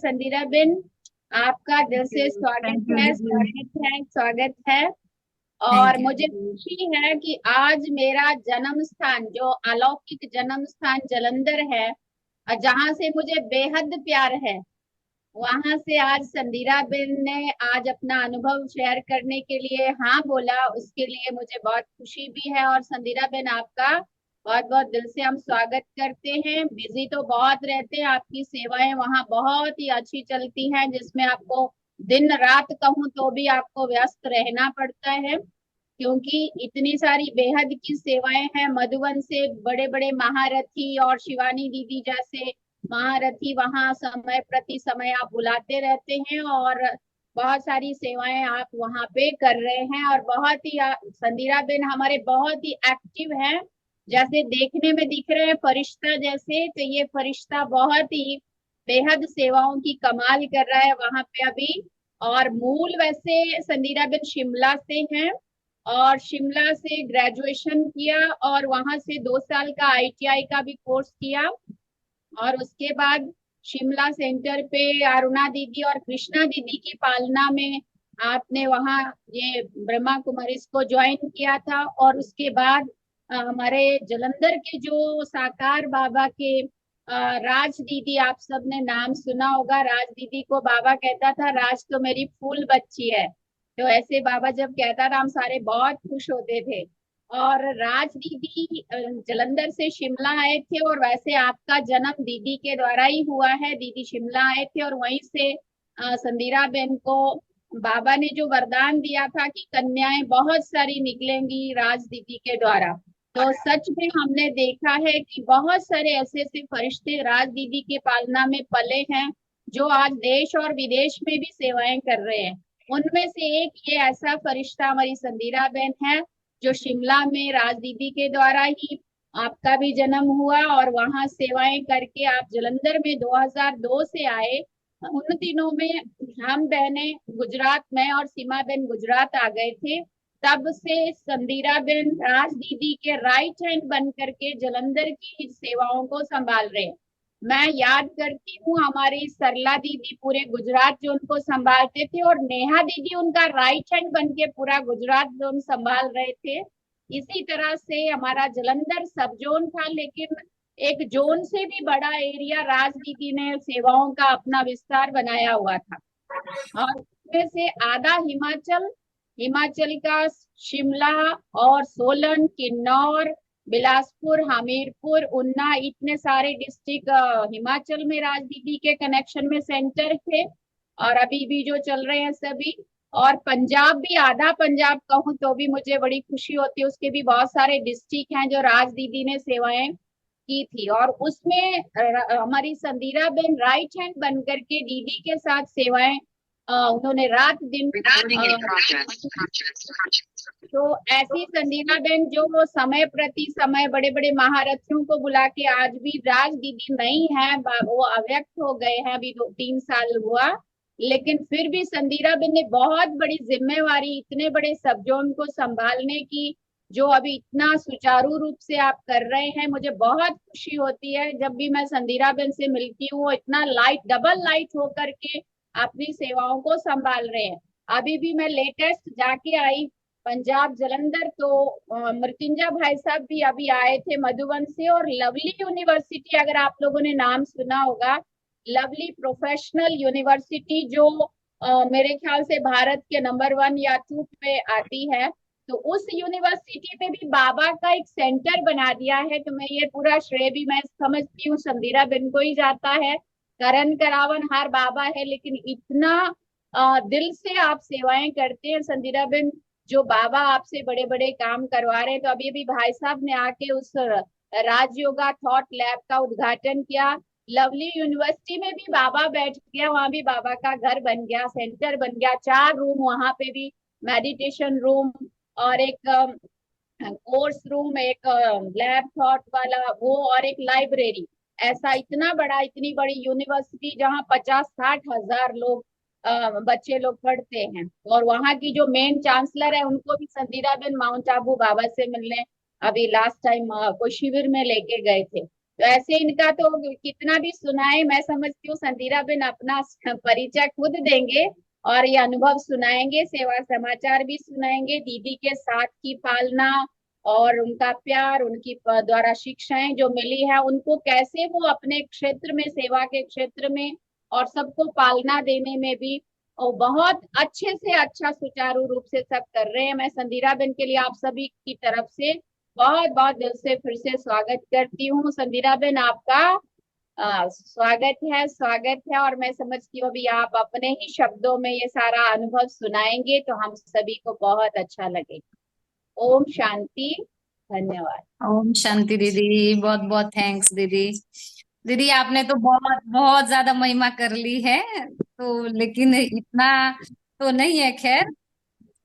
संदीरा बिन, आपका दिल से स्वागत थैंक यू है, दीदी। स्वागत है, स्वागत है। और थैंक यू मुझे दीदी। खुशी है कि आज मेरा जन्म स्थान, जो अलौकिक जन्म स्थान जलंधर है, जहाँ से मुझे बेहद प्यार है, वहां से आज संदीरा बिन ने आज अपना अनुभव शेयर करने के लिए हाँ बोला। उसके लिए मुझे बहुत खुशी भी है। और संदीरा बिन, आपका बहुत बहुत दिल से हम स्वागत करते हैं। बिजी तो बहुत रहते हैं, आपकी सेवाएं वहाँ बहुत ही अच्छी चलती हैं, जिसमें आपको दिन रात कहूँ तो भी आपको व्यस्त रहना पड़ता है, क्योंकि इतनी सारी बेहद की सेवाएं हैं। मधुबन से बड़े बड़े महारथी और शिवानी दीदी जैसे महारथी वहाँ समय प्रति समय आप बुलाते रहते हैं, और बहुत सारी सेवाएं आप वहाँ पे कर रहे हैं। और बहुत ही संदीरा बेन हमारे बहुत ही एक्टिव हैं, जैसे देखने में दिख रहे हैं फरिश्ता जैसे, तो ये फरिश्ता बहुत ही बेहद सेवाओं की कमाल कर रहा है वहां पे अभी। और मूल वैसे संदीरा बेन शिमला से हैं, और शिमला से ग्रेजुएशन किया, और वहां से 2 साल का आईटीआई का भी कोर्स किया। और उसके बाद शिमला सेंटर पे अरुणा दीदी और कृष्णा दीदी की पालना में आपने वहाँ ये ब्रह्मा कुमारीज को ज्वाइन किया था। और उसके बाद हमारे जलंधर के जो साकार बाबा के राज दीदी, आप सबने नाम सुना होगा। राज दीदी को बाबा कहता था, राज तो मेरी फूल बच्ची है। तो ऐसे बाबा जब कहता था, हम सारे बहुत खुश होते थे। और राज दीदी जलंधर से शिमला आए थे, और वैसे आपका जन्म दीदी के द्वारा ही हुआ है। दीदी शिमला आए थे, और वहीं से संदीरा बेन को बाबा ने जो वरदान दिया था कि कन्याएं बहुत सारी निकलेंगी राज दीदी के द्वारा। तो सच में हमने देखा है कि बहुत सारे ऐसे ऐसे फरिश्ते राज दीदी के पालना में पले हैं, जो आज देश और विदेश में भी सेवाएं कर रहे हैं। उनमें से एक ये ऐसा फरिश्ता हमारी संदीरा बेन है, जो शिमला में राज दीदी के द्वारा ही आपका भी जन्म हुआ, और वहां सेवाएं करके आप जलंधर में 2002 से आए। उन दिनों में हम बहनें गुजरात में और सीमा बहन गुजरात आ गए थे। तब से संदीरा बेन राज दीदी के राइट हैंड बन करके जलंधर की सेवाओं को संभाल रहे हैं। मैं याद करती हूँ हमारी सरला दीदी पूरे गुजरात जो उनको संभालते थे, और नेहा दीदी उनका राइट हैंड बन के पूरा गुजरात जोन संभाल रहे थे। इसी तरह से हमारा जलंधर सब जोन था, लेकिन एक जोन से भी बड़ा एरिया राज दीदी ने सेवाओं का अपना विस्तार बनाया हुआ था। और उसमें से आधा हिमाचल, हिमाचल का शिमला और सोलन, किन्नौर, बिलासपुर, हमीरपुर, उन्ना, इतने सारे डिस्ट्रिक्ट हिमाचल में राज दीदी के कनेक्शन में सेंटर थे, और अभी भी जो चल रहे हैं सभी। और पंजाब भी, आधा पंजाब कहूँ तो भी मुझे बड़ी खुशी होती है, उसके भी बहुत सारे डिस्ट्रिक्ट हैं जो राज दीदी ने सेवाएं की थी। और उसमें हमारी संदीरा बेन राइट हैंड बन करके दीदी के साथ सेवाएं उन्होंने रात दिन तो ऐसी संदीना बेन जो वो समय प्रति समय बड़े बड़े महारथियों को बुला के, आज भी राज दीदी नहीं है, वो अव्यक्त हो गए हैं, अभी 2-3 साल हुआ, लेकिन फिर भी संदीरा बेन ने बहुत बड़ी जिम्मेवारी इतने बड़े सब जोन को संभालने की, जो अभी इतना सुचारू रूप से आप कर रहे हैं। मुझे बहुत खुशी होती है जब भी मैं संदीरा बेन से मिलती हूँ, वो इतना लाइट, डबल लाइट होकर के अपनी सेवाओं को संभाल रहे हैं। अभी भी मैं लेटेस्ट जाके आई पंजाब जलंधर, तो मृत्युंजय भाई साहब भी अभी आए थे मधुबन से। और लवली यूनिवर्सिटी, अगर आप लोगों ने नाम सुना होगा, लवली प्रोफेशनल यूनिवर्सिटी, जो मेरे ख्याल से भारत के नंबर 1 या 2 पे आती है, तो उस यूनिवर्सिटी में भी बाबा का एक सेंटर बना दिया है। तो मैं ये पूरा श्रेय भी मैं समझती हूँ संदीरा बिन को ही जाता है। करण करावन हर बाबा है, लेकिन इतना दिल से आप सेवाएं करते हैं संदीरा बिन, जो बाबा आपसे बड़े बड़े काम करवा रहे हैं। तो अभी अभी भाई साहब ने आके उस राजयोगा थॉट लैब का उद्घाटन किया। लवली यूनिवर्सिटी में भी बाबा बैठ गया, वहां भी बाबा का घर बन गया, सेंटर बन गया, 4 रूम वहां पे भी, मेडिटेशन रूम, और एक कोर्स रूम, एक लैब थॉट वाला वो, और एक लाइब्रेरी। ऐसा इतना बड़ा, इतनी बड़ी यूनिवर्सिटी जहाँ 50-60 हजार लोग बच्चे लोग पढ़ते हैं। और वहाँ की जो मेन चांसलर है, उनको भी संदीरा बेन माउंट आबू बाबा से मिलने अभी लास्ट टाइम कोई शिविर में लेके गए थे। तो ऐसे इनका तो कितना भी सुनाए, मैं समझती हूँ संदीरा बेन अपना परिचय खुद देंगे और ये अनुभव सुनाएंगे, सेवा समाचार भी सुनाएंगे, दीदी के साथ की पालना और उनका प्यार, उनकी द्वारा शिक्षाएं जो मिली है, उनको कैसे वो अपने क्षेत्र में, सेवा के क्षेत्र में और सबको पालना देने में भी और बहुत अच्छे से अच्छा सुचारू रूप से सब कर रहे हैं। मैं संदीरा बेन के लिए आप सभी की तरफ से बहुत बहुत दिल से फिर से स्वागत करती हूँ। संदीरा बेन आपका स्वागत है और मैं समझती हूँ अभी आप अपने ही शब्दों में ये सारा अनुभव सुनाएंगे तो हम सभी को बहुत अच्छा लगेगा। ओम शांति। धन्यवाद। ओम शांति दीदी, बहुत बहुत थैंक्स दीदी। दीदी आपने तो बहुत बहुत ज्यादा महिमा कर ली है, तो लेकिन इतना तो नहीं है खैर,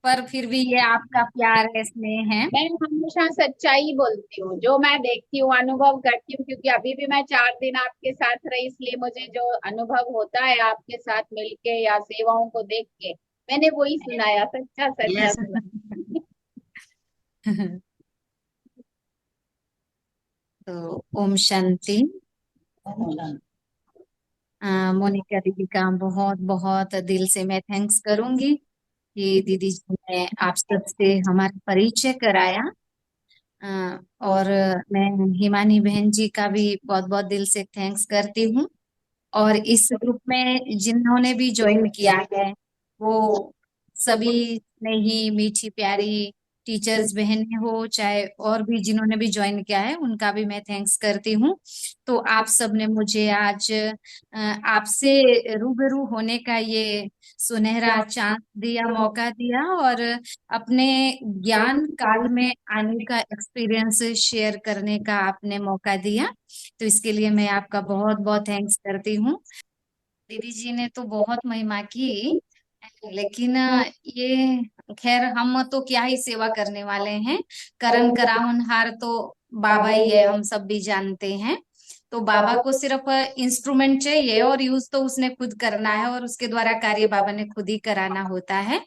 पर फिर भी ये आपका प्यार है, स्नेह है। मैं हमेशा सच्चाई बोलती हूँ, जो मैं देखती हूँ अनुभव करती हूँ, क्योंकि अभी भी मैं 4 दिन आपके साथ रही, इसलिए मुझे जो अनुभव होता है आपके साथ मिलके या सेवाओं को देख के, मैंने वही सुनाया, सच्चा सच्चा यस। सुना। तो ओम शांति। मोनिका दीदी का बहुत बहुत दिल से मैं थैंक्स करूंगी कि दीदी जी ने आप सबसे हमारा परिचय कराया। और मैं हिमानी बहन जी का भी बहुत बहुत दिल से थैंक्स करती हूँ। और इस ग्रुप में जिन्होंने भी ज्वाइन किया है, वो सभी ने ही मीठी प्यारी टीचर्स बहनें हो, चाहे और भी जिन्होंने भी ज्वाइन किया है, उनका भी मैं थैंक्स करती हूँ। तो आप सब ने मुझे आज आपसे रूबरू होने का ये सुनहरा चांस दिया, मौका दिया, और अपने ज्ञान काल में आने का एक्सपीरियंस शेयर करने का आपने मौका दिया। तो इसके लिए मैं आपका बहुत बहुत थैंक्स करती हूँ। दीदी जी ने तो बहुत महिमा की, लेकिन ये खैर हम तो क्या ही सेवा करने वाले हैं। करन करावनहार तो बाबा ही है, हम सब भी जानते हैं। तो बाबा को सिर्फ इंस्ट्रूमेंट चाहिए और यूज तो उसने खुद करना है, और उसके द्वारा कार्य बाबा ने खुद ही कराना होता है।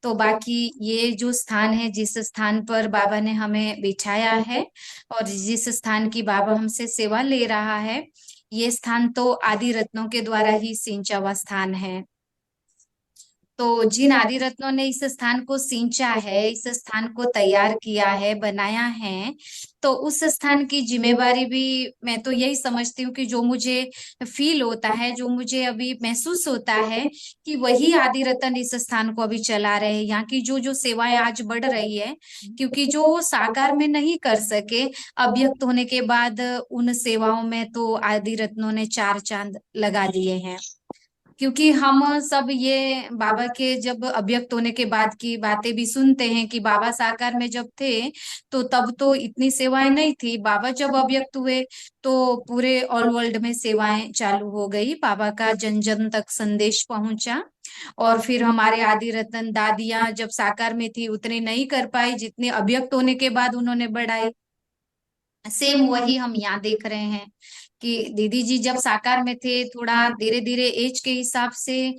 तो बाकी ये जो स्थान है, जिस स्थान पर बाबा ने हमें बिठाया है और जिस स्थान की बाबा हमसे सेवा ले रहा है, ये स्थान तो आदि रत्नों के द्वारा ही सिंचा हुआ स्थान है। तो जिन आदि रत्नों ने इस स्थान को सींचा है, इस स्थान को तैयार किया है, बनाया है, तो उस स्थान की जिम्मेवारी भी मैं तो यही समझती हूँ कि जो मुझे फील होता है, जो मुझे अभी महसूस होता है कि वही आदि रत्न इस स्थान को अभी चला रहे हैं। यहाँ की जो जो सेवाएं आज बढ़ रही है, क्योंकि जो वो साकार में नहीं कर सके, अव्यक्त होने के बाद उन सेवाओं में तो आदि रत्नों ने चार चांद लगा दिए हैं। क्योंकि हम सब ये बाबा के जब अव्यक्त होने के बाद की बातें भी सुनते हैं कि बाबा साकार में जब थे तो तब तो इतनी सेवाएं नहीं थी। बाबा जब अव्यक्त हुए तो पूरे ऑल वर्ल्ड में सेवाएं चालू हो गई, बाबा का जन जन तक संदेश पहुंचा। और फिर हमारे आदि रतन दादियां जब साकार में थी उतने नहीं कर पाई जितने अव्यक्त होने के बाद उन्होंने बढ़ाई। सेम वही हम यहाँ देख रहे हैं कि दीदी जी जब साकार में थे, थोड़ा धीरे धीरे एज के हिसाब से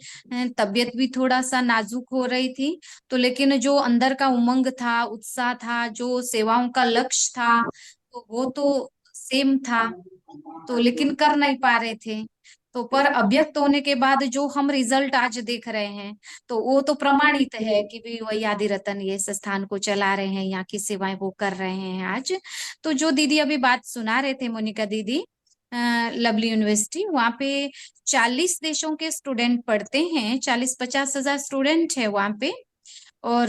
तबीयत भी थोड़ा सा नाजुक हो रही थी, तो लेकिन जो अंदर का उमंग था, उत्साह था, जो सेवाओं का लक्ष्य था, तो वो तो सेम था। तो लेकिन कर नहीं पा रहे थे। तो पर अभ्यक्त होने के बाद जो हम रिजल्ट आज देख रहे हैं, तो वो तो प्रमाणित है कि भी वही आदि रतन ये संस्थान को चला रहे हैं, यहाँ की सेवाएं वो कर रहे हैं आज। तो जो दीदी अभी बात सुना रहे थे, मोनिका दीदी, लवली यूनिवर्सिटी, वहाँ पे 40 देशों के स्टूडेंट पढ़ते हैं, 40-50 हजार स्टूडेंट है वहाँ पे। और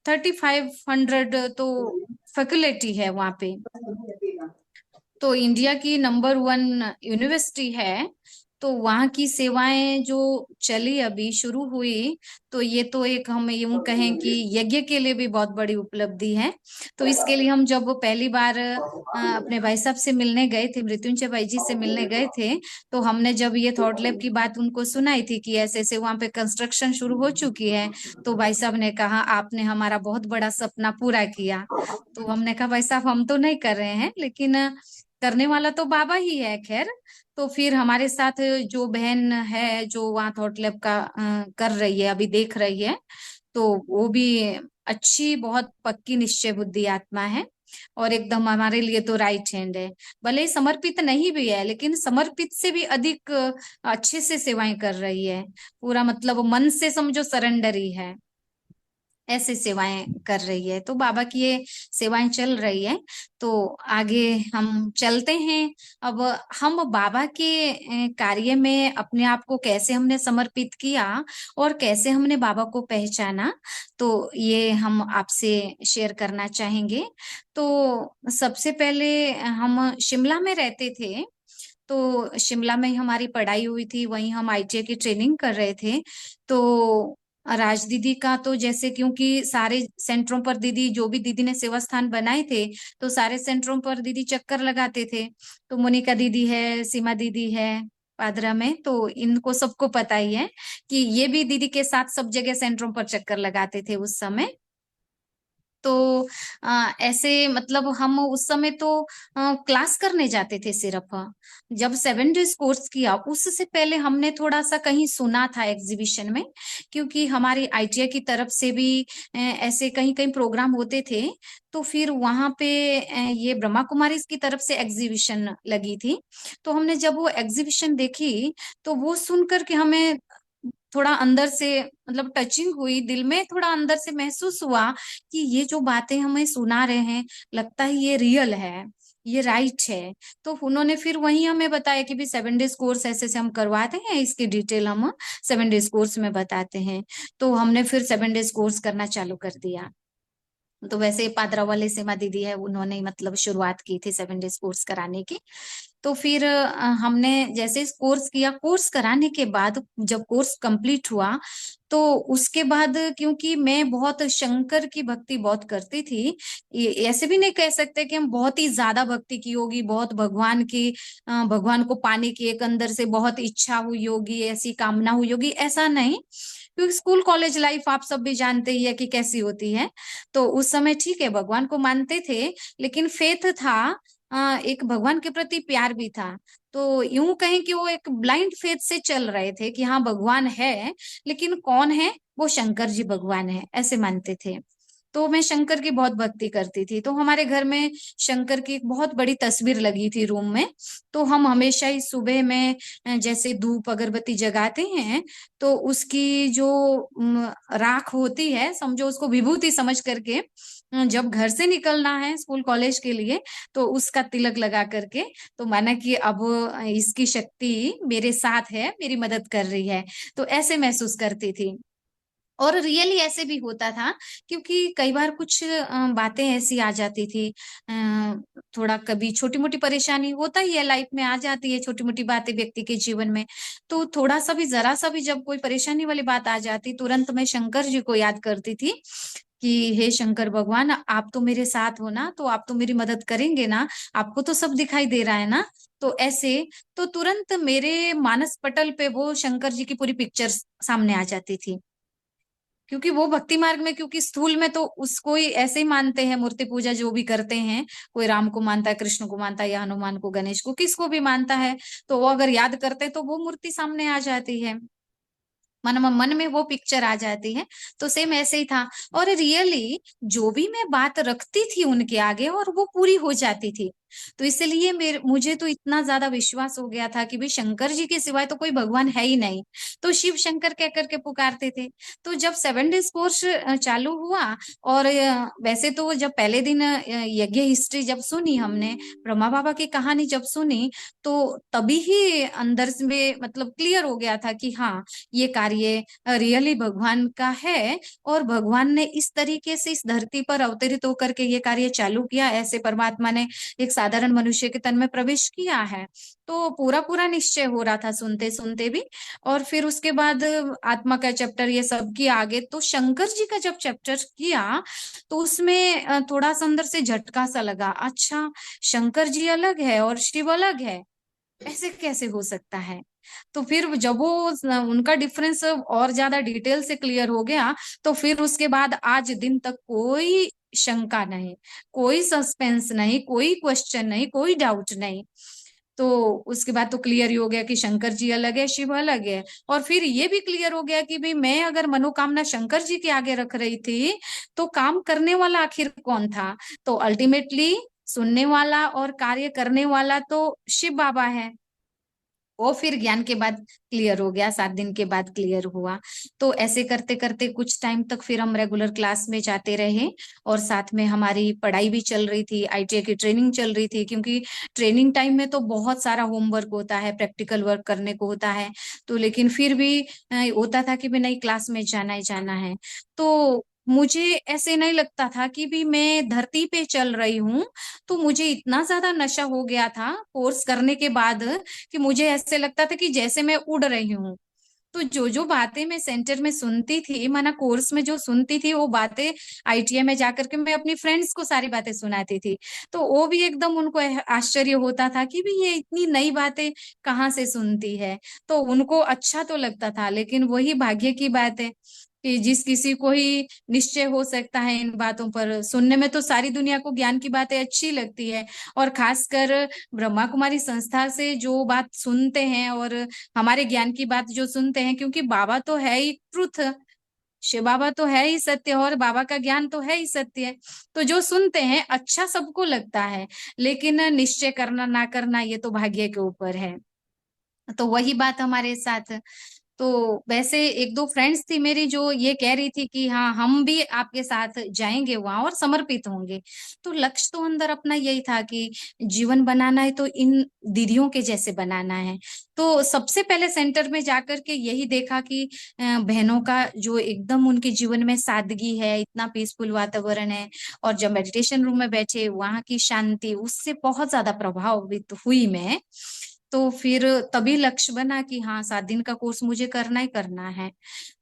3500 तो फैकल्टी है वहाँ पे। तो इंडिया की नंबर 1 यूनिवर्सिटी है। तो वहाँ की सेवाएं जो चली, अभी शुरू हुई, तो ये तो एक हम यूं कहें कि यज्ञ के लिए भी बहुत बड़ी उपलब्धि है। तो इसके लिए हम जब पहली बार अपने भाई साहब से मिलने गए थे, मृत्युंजय भाई जी से मिलने गए थे, तो हमने जब ये थॉट लैब की बात उनको सुनाई थी कि ऐसे ऐसे वहाँ पे कंस्ट्रक्शन शुरू हो चुकी है, तो भाई साहब ने कहा आपने हमारा बहुत बड़ा सपना पूरा किया। तो हमने कहा भाई साहब हम तो नहीं कर रहे हैं, लेकिन करने वाला तो बाबा ही है खैर। तो फिर हमारे साथ जो बहन है जो वहाँ थॉट लैब का कर रही है, अभी देख रही है, तो वो भी अच्छी, बहुत पक्की निश्चय बुद्धि आत्मा है। और एकदम हमारे लिए तो राइट हैंड है। भले ही समर्पित नहीं भी है, लेकिन समर्पित से भी अधिक अच्छे से सेवाएं कर रही है। पूरा मतलब मन से समझो सरेंडर ही है, ऐसे सेवाएं कर रही है। तो बाबा की ये सेवाएं चल रही है। तो आगे हम चलते हैं। अब हम बाबा के कार्य में अपने आप को कैसे हमने समर्पित किया और कैसे हमने बाबा को पहचाना, तो ये हम आपसे शेयर करना चाहेंगे। तो सबसे पहले हम शिमला में रहते थे। तो शिमला में ही हमारी पढ़ाई हुई थी, वहीं हम आईटीआई की ट्रेनिंग कर रहे थे। तो राज दीदी का तो जैसे, क्योंकि सारे सेंटरों पर दीदी, जो भी दीदी ने सेवा स्थान बनाए थे, तो सारे सेंटरों पर दीदी चक्कर लगाते थे। तो मोनिका दीदी है, सीमा दीदी है पादरा में, तो इनको सबको पता ही है कि ये भी दीदी के साथ सब जगह सेंटरों पर चक्कर लगाते थे उस समय। तो ऐसे मतलब हम उस समय तो क्लास करने जाते थे सिर्फ। जब 7 डेज कोर्स किया उससे पहले हमने थोड़ा सा कहीं सुना था एग्जीबिशन में, क्योंकि हमारी आईटीआई की तरफ से भी ऐसे कहीं कहीं प्रोग्राम होते थे। तो फिर वहां पे ये ब्रह्मा कुमारी की तरफ से एग्जीबिशन लगी थी। तो हमने जब वो एग्जीबिशन देखी, तो वो सुनकर के हमें थोड़ा अंदर से मतलब टचिंग हुई, दिल में थोड़ा अंदर से महसूस हुआ कि ये जो बातें हमें सुना रहे हैं, लगता है ये रियल है, ये राइट है। तो उन्होंने फिर वही हमें बताया कि भी 7 डेज कोर्स ऐसे से हम करवाते हैं, इसकी डिटेल हम 7 डेज कोर्स में बताते हैं। तो हमने फिर 7 डेज कोर्स करना चालू कर दिया। तो वैसे पादरा वाले सीमा दीदी है, उन्होंने मतलब शुरुआत की थी 7 डेज कोर्स कराने की। तो फिर हमने जैसे इस कोर्स किया, कोर्स कराने के बाद जब कोर्स कंप्लीट हुआ, तो उसके बाद क्योंकि मैं बहुत शंकर की भक्ति बहुत करती थी, ऐसे भी नहीं कह सकते कि हम बहुत ही ज्यादा भक्ति की होगी, बहुत भगवान की भगवान को पाने की एक अंदर से बहुत इच्छा हुई होगी, ऐसी कामना हुई होगी, ऐसा नहीं। क्योंकि स्कूल कॉलेज लाइफ आप सब भी जानते ही है कि कैसी होती है। तो उस समय ठीक है, भगवान को मानते थे, लेकिन फेथ था, एक भगवान के प्रति प्यार भी था। तो यूं कहें कि वो एक ब्लाइंड फेथ से चल रहे थे कि हाँ भगवान है, लेकिन कौन है, वो शंकर जी भगवान है, ऐसे मानते थे। तो मैं शंकर की बहुत भक्ति करती थी। तो हमारे घर में शंकर की एक बहुत बड़ी तस्वीर लगी थी रूम में। तो हम हमेशा ही सुबह में जैसे धूप अगरबत्ती जगाते हैं, तो उसकी जो राख होती है, समझो उसको विभूति समझ करके, जब घर से निकलना है स्कूल कॉलेज के लिए, तो उसका तिलक लगा करके, तो माना कि अब इसकी शक्ति मेरे साथ है, मेरी मदद कर रही है। तो ऐसे महसूस करती थी। और रियली ऐसे भी होता था, क्योंकि कई बार कुछ बातें ऐसी आ जाती थी, थोड़ा कभी छोटी मोटी परेशानी होता ही है, लाइफ में आ जाती है छोटी मोटी बातें व्यक्ति के जीवन में। तो थोड़ा सा भी, जरा सा भी जब कोई परेशानी वाली बात आ जाती, तुरंत मैं शंकर जी को याद करती थी कि हे शंकर भगवान, आप तो मेरे साथ हो ना, तो आप तो मेरी मदद करेंगे ना, आपको तो सब दिखाई दे रहा है ना। तो ऐसे, तो तुरंत मेरे मानस पटल पे वो शंकर जी की पूरी पिक्चर सामने आ जाती थी। क्योंकि वो भक्ति मार्ग में, क्योंकि स्थूल में तो उसको ही ऐसे ही मानते हैं, मूर्ति पूजा जो भी करते हैं, कोई राम को मानता है, कृष्ण को मानता है, या हनुमान को, गणेश को, किसको भी मानता है, तो वो अगर याद करते हैं तो वो मूर्ति सामने आ जाती है, मन में वो पिक्चर आ जाती है। तो सेम ऐसे ही था। और रियली जो भी मैं बात रखती थी उनके आगे, और वो पूरी हो जाती थी। तो इसलिए मेरे मुझे तो इतना ज्यादा विश्वास हो गया था कि भाई शंकर जी के सिवाय तो कोई भगवान है ही नहीं। तो शिव शंकर कह करके पुकारते थे। तो जब 7 डेज कोर्स चालू हुआ, और वैसे तो जब पहले दिन यज्ञ हिस्ट्री जब सुनी हमने, ब्रह्मा बाबा की कहानी जब सुनी, तो तभी ही अंदर में मतलब क्लियर हो गया था कि हाँ, ये कार्य रियली भगवान का है। और भगवान ने इस तरीके से इस धरती पर अवतरित होकर के ये कार्य चालू किया, ऐसे परमात्मा ने एक साधारण मनुष्य के तन में प्रवेश किया है। तो पूरा पूरा निश्चय हो रहा था सुनते सुनते भी। और फिर उसके बाद आत्मा का चैप्टर ये सब किया आगे। तो शंकर जी का जब चैप्टर किया, तो उसमें थोड़ा सा अंदर से झटका सा लगा, अच्छा शंकर जी अलग है और शिव अलग है, ऐसे कैसे हो सकता है। तो फिर जब वो उनका डिफरेंस और ज्यादा डिटेल से क्लियर हो गया, तो फिर उसके बाद आज दिन तक कोई शंका नहीं, कोई सस्पेंस नहीं, कोई क्वेश्चन नहीं, कोई डाउट नहीं। तो उसके बाद तो क्लियर ही हो गया कि शंकर जी अलग है, शिव अलग है। और फिर ये भी क्लियर हो गया कि भाई मैं अगर मनोकामना शंकर जी के आगे रख रही थी, तो काम करने वाला आखिर कौन था? तो अल्टीमेटली सुनने वाला और कार्य करने वाला तो शिव बाबा है। वो फिर ज्ञान के बाद क्लियर हो गया, 7 दिन के बाद क्लियर हुआ। तो ऐसे करते करते कुछ टाइम तक फिर हम रेगुलर क्लास में जाते रहे, और साथ में हमारी पढ़ाई भी चल रही थी, आईटीआई की ट्रेनिंग चल रही थी, क्योंकि ट्रेनिंग टाइम में तो बहुत सारा होमवर्क होता है, प्रैक्टिकल वर्क करने को होता है। तो लेकिन फिर भी होता था कि भाई नहीं, क्लास में जाना ही जाना है। तो मुझे ऐसे नहीं लगता था कि भी मैं धरती पे चल रही हूँ। तो मुझे इतना ज्यादा नशा हो गया था कोर्स करने के बाद, कि मुझे ऐसे लगता था कि जैसे मैं उड़ रही हूँ। तो जो जो बातें मैं सेंटर में सुनती थी, माना कोर्स में जो सुनती थी, वो बातें आईटीआई में जाकर के मैं अपनी फ्रेंड्स को सारी बातें सुनाती थी। तो वो भी एकदम उनको आश्चर्य होता था कि भी ये इतनी नई बातें कहाँ से सुनती है। तो उनको अच्छा तो लगता था, लेकिन वही भाग्य की बात है कि जिस किसी को ही निश्चय हो सकता है इन बातों पर। सुनने में तो सारी दुनिया को ज्ञान की बातें अच्छी लगती है, और खासकर ब्रह्मा कुमारी संस्था से जो बात सुनते हैं और हमारे ज्ञान की बात जो सुनते हैं, क्योंकि बाबा तो है ही ट्रुथ, शिव बाबा तो है ही सत्य, और बाबा का ज्ञान तो है ही सत्य है। तो जो सुनते हैं अच्छा सबको लगता है, लेकिन निश्चय करना ना करना ये तो भाग्य के ऊपर है। तो वही बात हमारे साथ। तो वैसे एक दो फ्रेंड्स थी मेरी जो ये कह रही थी कि हाँ हम भी आपके साथ जाएंगे वहां और समर्पित होंगे। तो लक्ष्य तो अंदर अपना यही था कि जीवन बनाना है तो इन दीदियों के जैसे बनाना है। तो सबसे पहले सेंटर में जाकर के यही देखा कि बहनों का जो एकदम उनके जीवन में सादगी है, इतना पीसफुल वातावरण है, और जब मेडिटेशन रूम में बैठे वहां की शांति, उससे बहुत ज्यादा प्रभावित हुई मैं। तो फिर तभी लक्ष्य बना कि हाँ 7 दिन का कोर्स मुझे करना ही करना है।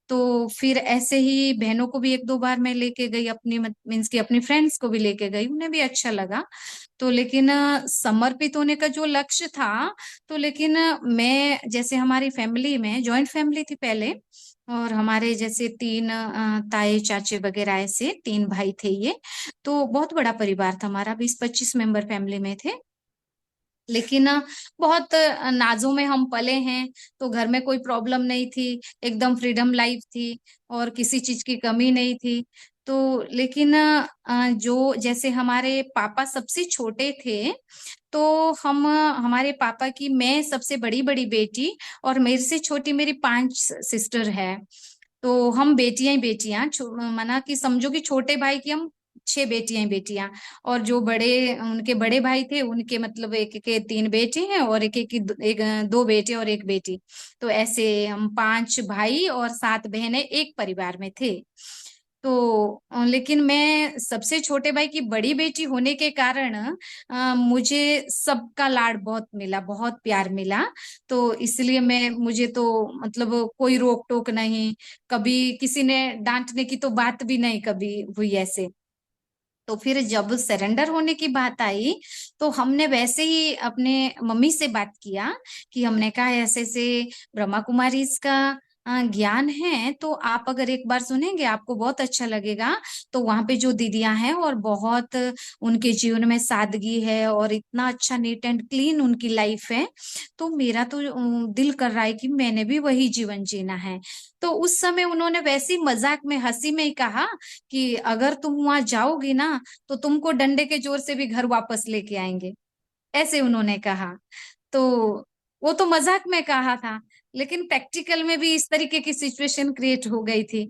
तो फिर ऐसे ही बहनों को भी एक दो बार मैं लेके गई, अपनी मीन्स की अपनी फ्रेंड्स को भी लेके गई, उन्हें भी अच्छा लगा। तो लेकिन समर्पित होने का जो लक्ष्य था, तो लेकिन मैं जैसे हमारी फैमिली में जॉइंट फैमिली थी पहले, और हमारे जैसे 3 ताए चाचे वगैरह ऐसे 3 भाई थे ये। तो बहुत बड़ा परिवार था हमारा, 20-25 मेंबर फैमिली में थे। लेकिन बहुत नाजों में हम पले हैं। तो घर में कोई प्रॉब्लम नहीं थी, एकदम फ्रीडम लाइफ थी, और किसी चीज की कमी नहीं थी। तो लेकिन जो जैसे हमारे पापा सबसे छोटे थे, तो हम हमारे पापा की, मैं सबसे बड़ी बड़ी बेटी, और मेरे से छोटी मेरी 5 सिस्टर है। तो हम बेटियां ही बेटियां, माना कि समझो कि छोटे भाई की हम 6 बेटियां ही बेटियां। और जो बड़े उनके बड़े भाई थे, उनके मतलब एक के 3 बेटे हैं, और एक एक की एक 2 बेटे और एक बेटी। तो ऐसे हम 5 भाई और 7 बहनें एक परिवार में थे। तो लेकिन मैं सबसे छोटे भाई की बड़ी बेटी होने के कारण मुझे सबका लाड बहुत मिला, बहुत प्यार मिला। तो इसलिए मैं, मुझे तो मतलब कोई रोक टोक नहीं, कभी किसी ने डांटने की तो बात भी नहीं कभी हुई ऐसे। तो फिर जब सरेंडर होने की बात आई, तो हमने वैसे ही अपने मम्मी से बात किया कि हमने कहा ऐसे ऐसे ब्रह्मा कुमारी इसका ज्ञान है, तो आप अगर एक बार सुनेंगे आपको बहुत अच्छा लगेगा। तो वहां पे जो दीदियां हैं, और बहुत उनके जीवन में सादगी है, और इतना अच्छा नीट एंड क्लीन उनकी लाइफ है। तो मेरा तो दिल कर रहा है कि मैंने भी वही जीवन जीना है। तो उस समय उन्होंने वैसी मजाक में हंसी में ही कहा कि अगर तुम वहां जाओगी ना, तो तुमको डंडे के जोर से भी घर वापस लेके आएंगे, ऐसे उन्होंने कहा। तो वो तो मजाक में कहा था, लेकिन प्रैक्टिकल में भी इस तरीके की सिचुएशन क्रिएट हो गई थी।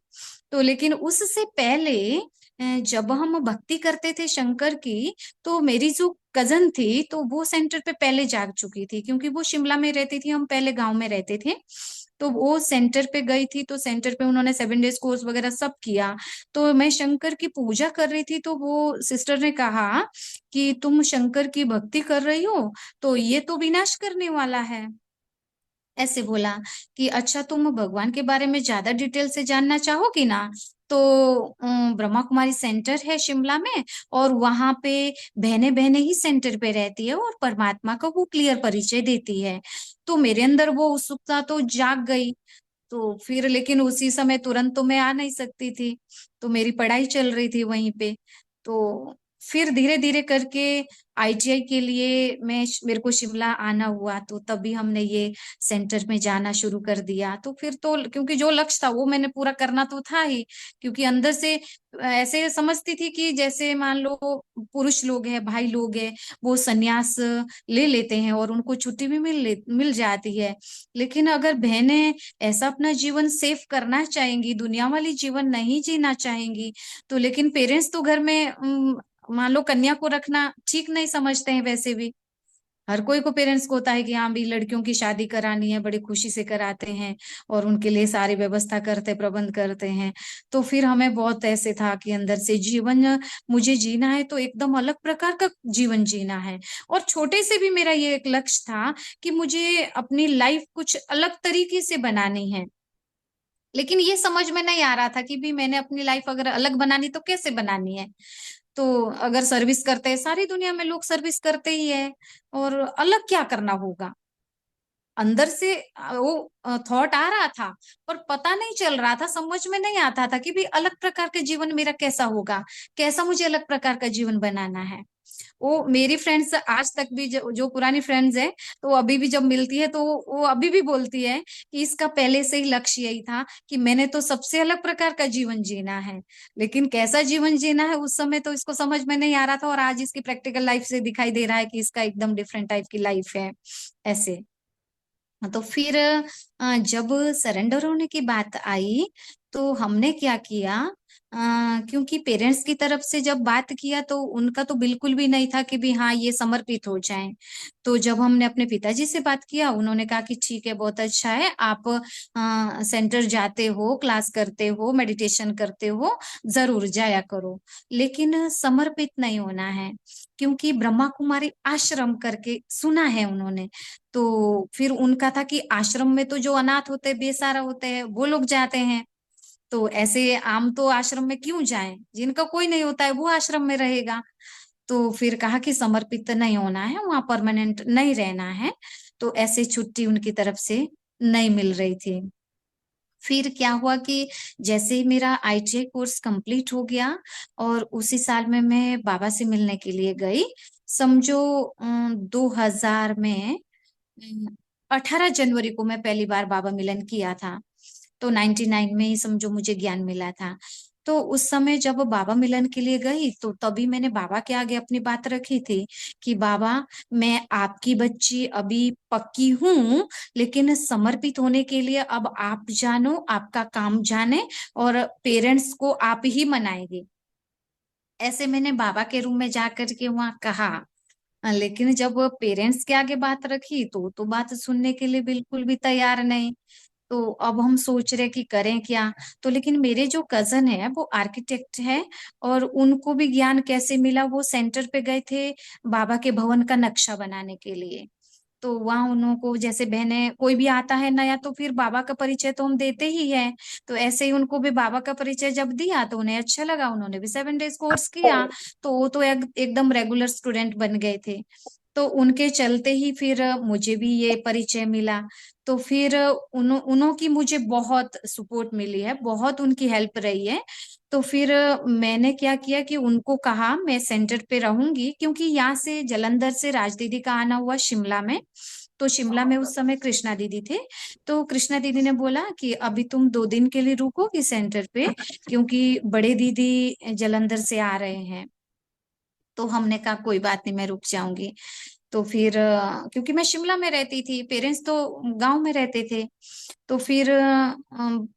तो लेकिन उससे पहले जब हम भक्ति करते थे शंकर की, तो मेरी जो कजन थी, तो वो सेंटर पे पहले जाग चुकी थी, क्योंकि वो शिमला में रहती थी, हम पहले गांव में रहते थे। तो वो सेंटर पे गई थी, तो सेंटर पे उन्होंने 7 डेज कोर्स वगैरह सब किया। तो मैं शंकर की पूजा कर रही थी, तो वो सिस्टर ने कहा कि तुम शंकर की भक्ति कर रही हो, तो ये तो विनाश करने वाला है। ऐसे बोला कि अच्छा तुम भगवान के बारे में ज्यादा डिटेल से जानना चाहोगी ना, तो ब्रह्मा कुमारी सेंटर है शिमला में, और वहां पे बहने बहने ही सेंटर पे रहती है, और परमात्मा का वो क्लियर परिचय देती है। तो मेरे अंदर वो उत्सुकता तो जाग गई। तो फिर लेकिन उसी समय तुरंत तो मैं आ नहीं सकती थी, तो मेरी पढ़ाई चल रही थी वहीं पे। तो फिर धीरे धीरे करके आईटीआई के लिए मेरे को शिमला आना हुआ, तो तभी हमने ये सेंटर में जाना शुरू कर दिया। तो फिर तो क्योंकि जो लक्ष्य था वो मैंने पूरा करना तो था ही, क्योंकि अंदर से ऐसे समझती थी कि जैसे मान लो पुरुष लोग हैं, भाई लोग हैं, वो संन्यास ले लेते हैं और उनको छुट्टी भी मिल जाती है। लेकिन अगर बहनें ऐसा अपना जीवन सेफ करना चाहेंगी, दुनिया वाली जीवन नहीं जीना चाहेंगी, तो लेकिन पेरेंट्स तो घर में मान लो कन्या को रखना ठीक नहीं समझते हैं। वैसे भी हर कोई को पेरेंट्स को होता है कि हाँ भी लड़कियों की शादी करानी है, बड़ी खुशी से कराते हैं और उनके लिए सारी व्यवस्था करते प्रबंध करते हैं। तो फिर हमें बहुत ऐसे था कि अंदर से जीवन मुझे जीना है तो एकदम अलग प्रकार का जीवन जीना है। और छोटे से भी मेरा ये एक लक्ष्य था कि मुझे अपनी लाइफ कुछ अलग तरीके से बनानी है। लेकिन ये समझ में नहीं आ रहा था कि भी मैंने अपनी लाइफ अगर अलग बनानी तो कैसे बनानी है। तो अगर सर्विस करते हैं, सारी दुनिया में लोग सर्विस करते ही है, और अलग क्या करना होगा। अंदर से वो थॉट आ रहा था, पर पता नहीं चल रहा था, समझ में नहीं आता था कि भी अलग प्रकार का जीवन मेरा कैसा होगा, कैसा मुझे अलग प्रकार का जीवन बनाना है। वो मेरी फ्रेंड्स आज तक भी जो पुरानी फ्रेंड्स है, तो वो अभी भी जब मिलती है तो वो अभी भी बोलती है कि इसका पहले से ही लक्ष्य यही था कि मैंने तो सबसे अलग प्रकार का जीवन जीना है। लेकिन कैसा जीवन जीना है उस समय तो इसको समझ में नहीं आ रहा था, और आज इसकी प्रैक्टिकल लाइफ से दिखाई दे रहा है कि इसका एकदम डिफरेंट टाइप की लाइफ है ऐसे। तो फिर जब सरेंडर होने की बात आई, तो हमने क्या किया, क्योंकि पेरेंट्स की तरफ से जब बात किया तो उनका तो बिल्कुल भी नहीं था कि भी हाँ ये समर्पित हो जाएं। तो जब हमने अपने पिताजी से बात किया, उन्होंने कहा कि ठीक है, बहुत अच्छा है, आप सेंटर जाते हो, क्लास करते हो, मेडिटेशन करते हो, जरूर जाया करो, लेकिन समर्पित नहीं होना है। क्योंकि ब्रह्मा कुमारी आश्रम करके सुना है उन्होंने। तो फिर उनका था कि आश्रम में तो जो अनाथ होते हैं, बेसहारा होते हैं, वो लोग जाते हैं। तो ऐसे आम तो आश्रम में क्यों जाएं, जिनका कोई नहीं होता है वो आश्रम में रहेगा। तो फिर कहा कि समर्पित नहीं होना है, वहां परमानेंट नहीं रहना है। तो ऐसे छुट्टी उनकी तरफ से नहीं मिल रही थी। फिर क्या हुआ कि जैसे ही मेरा आईटीआई कोर्स कंप्लीट हो गया, और उसी साल में मैं बाबा से मिलने के लिए गई। समझो 2000 में 18 जनवरी को मैं पहली बार बाबा मिलन किया था। तो 99 में ही समझो मुझे ज्ञान मिला था। तो उस समय जब बाबा मिलन के लिए गई, तो तभी मैंने बाबा के आगे अपनी बात रखी थी कि बाबा, मैं आपकी बच्ची अभी पक्की हूँ, लेकिन समर्पित होने के लिए अब आप जानो, आपका काम जाने, और पेरेंट्स को आप ही मनाएंगे। ऐसे मैंने बाबा के रूम में जाकर के वहां कहा। लेकिन जब पेरेंट्स के आगे बात रखी तो बात सुनने के लिए बिल्कुल भी तैयार नहीं। तो अब हम सोच रहे कि करें क्या। तो लेकिन मेरे जो कजन है वो आर्किटेक्ट है, और उनको भी ज्ञान कैसे मिला, वो सेंटर पे गए थे बाबा के भवन का नक्शा बनाने के लिए। तो वहां उनको, जैसे बहने कोई भी आता है नया, तो फिर बाबा का परिचय तो हम देते ही हैं। तो ऐसे ही उनको भी बाबा का परिचय जब दिया तो उन्हें अच्छा लगा, उन्होंने भी 7 डेज कोर्स किया। तो वो तो एकदम रेगुलर स्टूडेंट बन गए थे। तो उनके चलते ही फिर मुझे भी ये परिचय मिला। तो फिर उन्हों की मुझे बहुत सपोर्ट मिली है, बहुत उनकी हेल्प रही है। तो फिर मैंने क्या किया कि उनको कहा मैं सेंटर पे रहूंगी, क्योंकि यहाँ से जलंधर से राज दीदी का आना हुआ शिमला में। तो शिमला में उस समय कृष्णा दीदी थे। तो कृष्णा दीदी ने बोला कि अभी तुम 2 दिन के लिए रुकोगी सेंटर पे, क्योंकि बड़े दीदी जलंधर से आ रहे हैं। तो हमने कहा कोई बात नहीं, मैं रुक जाऊंगी। तो फिर क्योंकि मैं शिमला में रहती थी, पेरेंट्स तो गांव में रहते थे। तो फिर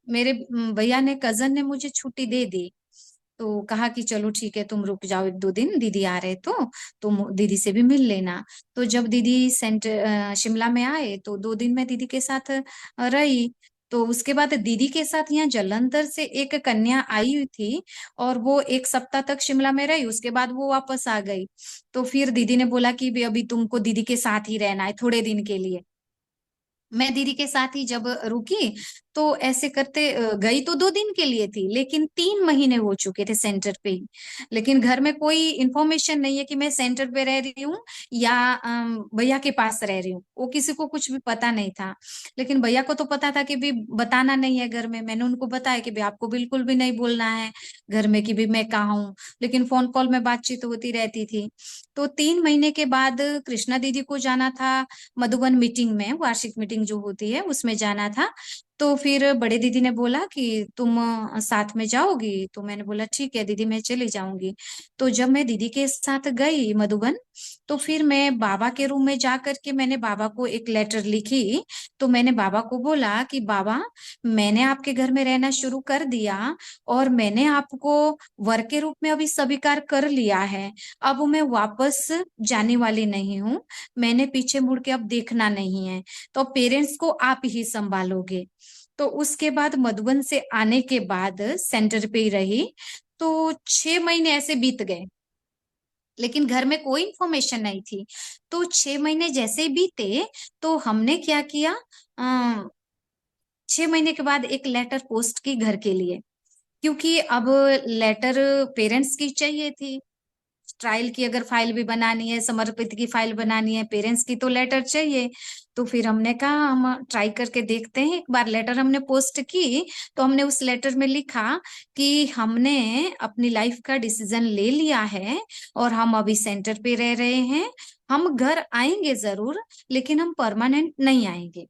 मेरे भैया ने, कजन ने मुझे छुट्टी दे दी। तो कहा कि चलो ठीक है, तुम रुक जाओ 1-2 दिन, दीदी आ रहे तो तुम दीदी से भी मिल लेना। तो जब दीदी शिमला में आए तो 2 दिन मैं दीदी के साथ रही। तो उसके बाद दीदी के साथ यहाँ जलंधर से एक कन्या आई हुई थी, और वो 1 सप्ताह तक शिमला में रही, उसके बाद वो वापस आ गई। तो फिर दीदी ने बोला कि भी अभी तुमको दीदी के साथ ही रहना है थोड़े दिन के लिए। मैं दीदी के साथ ही जब रुकी, तो ऐसे करते गई तो 2 दिन के लिए थी, लेकिन 3 महीने हो चुके थे सेंटर पे ही। लेकिन घर में कोई इंफॉर्मेशन नहीं है कि मैं सेंटर पे रह रही हूँ या भैया के पास रह रही हूँ, वो किसी को कुछ भी पता नहीं था। लेकिन भैया को तो पता था कि भी बताना नहीं है घर में। मैंने उनको बताया कि भी आपको बिल्कुल भी नहीं बोलना है घर में कि भी मैं कहाँ हूँ। लेकिन फोन कॉल में बातचीत होती रहती थी। तो 3 महीने के बाद कृष्णा दीदी को जाना था मधुबन मीटिंग में, वार्षिक मीटिंग जो होती है उसमें जाना था। तो फिर बड़े दीदी ने बोला कि तुम साथ में जाओगी? तो मैंने बोला ठीक है दीदी, मैं चली जाऊंगी। तो जब मैं दीदी के साथ गई मधुबन, तो फिर मैं बाबा के रूम में जा करके मैंने बाबा को एक लेटर लिखी। तो मैंने बाबा को बोला कि बाबा, मैंने आपके घर में रहना शुरू कर दिया और मैंने आपको वर के रूप में अभी स्वीकार कर लिया है। अब मैं वापस जाने वाली नहीं हूँ, मैंने पीछे मुड़ के अब देखना नहीं है, तो पेरेंट्स को आप ही संभालोगे। तो उसके बाद मधुबन से आने के बाद सेंटर पे ही रही। तो 6 महीने ऐसे बीत गए, लेकिन घर में कोई इंफॉर्मेशन नहीं थी। तो 6 महीने जैसे ही बीते, तो हमने क्या किया, 6 महीने के बाद एक लेटर पोस्ट की घर के लिए, क्योंकि अब लेटर पेरेंट्स की चाहिए थी। ट्रायल की अगर फाइल भी बनानी है, समर्पित की फाइल बनानी है, पेरेंट्स की तो लेटर चाहिए। तो फिर हमने कहा हम ट्राई करके देखते हैं एक बार। लेटर हमने पोस्ट की, तो हमने उस लेटर में लिखा कि हमने अपनी लाइफ का डिसीजन ले लिया है और हम अभी सेंटर पे रह रहे हैं। हम घर आएंगे जरूर, लेकिन हम परमानेंट नहीं आएंगे।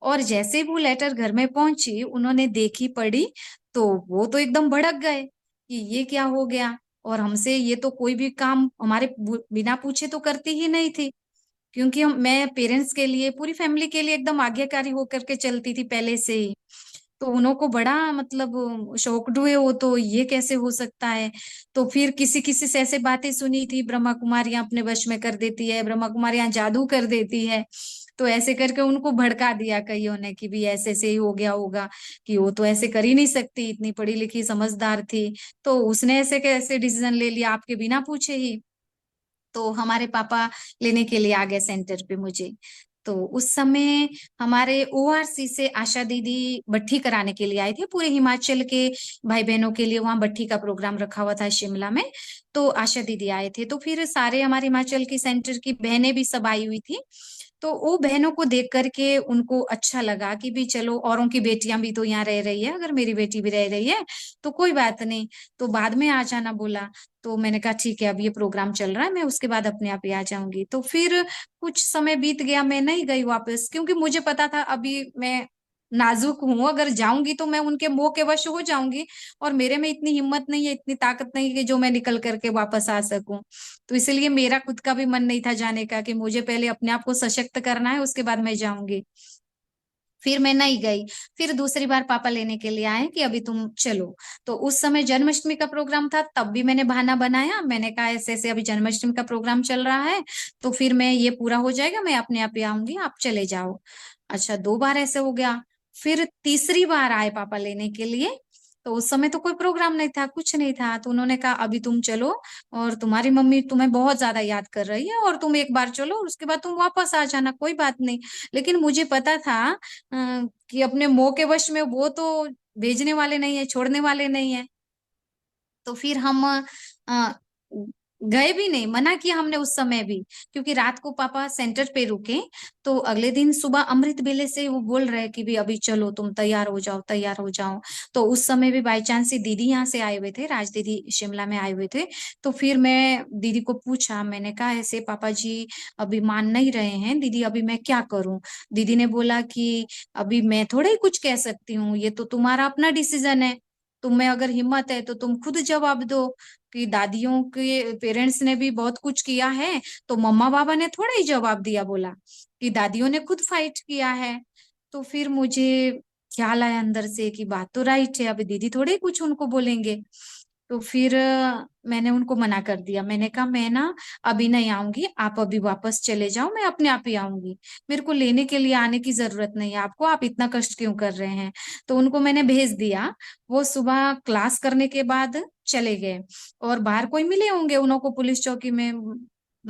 और जैसे वो लेटर घर में पहुंची, उन्होंने देखी पढ़ी, तो वो तो एकदम भड़क गए कि ये क्या हो गया। और हमसे ये तो कोई भी काम हमारे बिना पूछे तो करती ही नहीं थी, क्योंकि मैं पेरेंट्स के लिए, पूरी फैमिली के लिए एकदम आज्ञाकारी होकर के चलती थी पहले से ही। तो उन्हों को बड़ा मतलब शॉक्ड हुए वो, तो ये कैसे हो सकता है। तो फिर किसी किसी से ऐसे बातें सुनी थी, ब्रह्मा कुमारियां अपने वश में कर देती है, ब्रह्मा कुमारियां जादू कर देती है। तो ऐसे करके उनको भड़का दिया कईयों ने कि भी ऐसे से ही हो गया होगा, कि वो तो ऐसे कर ही नहीं सकती, इतनी पढ़ी लिखी समझदार थी, तो उसने ऐसे कैसे डिसीजन ले लिया आपके बिना पूछे ही। तो हमारे पापा लेने के लिए आ गए सेंटर पे मुझे। तो उस समय हमारे ओआरसी से आशा दीदी भट्ठी कराने के लिए आए थे, पूरे हिमाचल के भाई बहनों के लिए वहां भट्ठी का प्रोग्राम रखा हुआ था शिमला में। तो आशा दीदी आए थे, तो फिर सारे हमारे हिमाचल की सेंटर की बहनें भी सब आई हुई थी। तो वो बहनों को देख करके उनको अच्छा लगा कि भी चलो, औरों की बेटियां भी तो यहाँ रह रही है, अगर मेरी बेटी भी रह रही है तो कोई बात नहीं, तो बाद में आ जाना बोला। तो मैंने कहा ठीक है, अब ये प्रोग्राम चल रहा है, मैं उसके बाद अपने आप ही आ जाऊंगी। तो फिर कुछ समय बीत गया, मैं नहीं गई वापस, क्योंकि मुझे पता था अभी मैं नाजुक हूं, अगर जाऊंगी तो मैं उनके मोह के वश हो जाऊंगी। और मेरे में इतनी हिम्मत नहीं है, इतनी ताकत नहीं है कि जो मैं निकल करके वापस आ सकूं। तो इसलिए मेरा खुद का भी मन नहीं था जाने का, कि मुझे पहले अपने आप को सशक्त करना है, उसके बाद मैं जाऊंगी। फिर मैं नहीं गई। फिर दूसरी बार पापा लेने के लिए आए कि अभी तुम चलो। तो उस समय जन्माष्टमी का प्रोग्राम था, तब भी मैंने बहाना बनाया, मैंने कहा ऐसे ऐसे अभी जन्माष्टमी का प्रोग्राम चल रहा है, तो फिर मैं ये पूरा हो जाएगा, मैं अपने आप ही आऊंगी, आप चले जाओ। अच्छा, 2 बार ऐसे हो गया। फिर तीसरी बार आए पापा लेने के लिए। तो उस समय तो कोई प्रोग्राम नहीं था, कुछ नहीं था, तो उन्होंने कहा अभी तुम चलो, और तुम्हारी मम्मी तुम्हें बहुत ज्यादा याद कर रही है, और तुम एक बार चलो और उसके बाद तुम वापस आ जाना, कोई बात नहीं। लेकिन मुझे पता था कि अपने मोह के वश में वो तो भेजने वाले नहीं है, छोड़ने वाले नहीं है। तो फिर हम अ, गए भी नहीं, मना किया हमने उस समय भी, क्योंकि रात को पापा सेंटर पे रुके। तो अगले दिन सुबह अमृत वेले से वो बोल रहे कि भी अभी चलो, तुम तैयार हो जाओ, तैयार हो जाओ। तो उस समय भी बाई चांस से दीदी यहाँ से आए हुए थे, राज दीदी शिमला में आए हुए थे। तो फिर मैं दीदी को पूछा, मैंने कहा ऐसे पापा जी अभी मान नहीं रहे हैं दीदी, अभी मैं क्या करूं? दीदी ने बोला कि अभी मैं थोड़ा ही कुछ कह सकती हूँ, ये तो तुम्हारा अपना डिसीजन है, तुम्हें अगर हिम्मत है तो तुम खुद जवाब दो, कि दादियों के पेरेंट्स ने भी बहुत कुछ किया है, तो मम्मा पापा ने थोड़ा ही जवाब दिया, बोला कि दादियों ने खुद फाइट किया है। तो फिर मुझे ख्याल आया अंदर से कि बात तो राइट है, अभी दीदी थोड़े ही कुछ उनको बोलेंगे। तो फिर मैंने उनको मना कर दिया, मैंने कहा मैं ना अभी नहीं आऊंगी, आप अभी वापस चले जाओ, मैं अपने आप ही आऊंगी, मेरे को लेने के लिए आने की जरूरत नहीं है आपको, आप इतना कष्ट क्यों कर रहे हैं। तो उनको मैंने भेज दिया। वो सुबह क्लास करने के बाद चले गए, और बाहर कोई मिले होंगे उनको पुलिस चौकी में,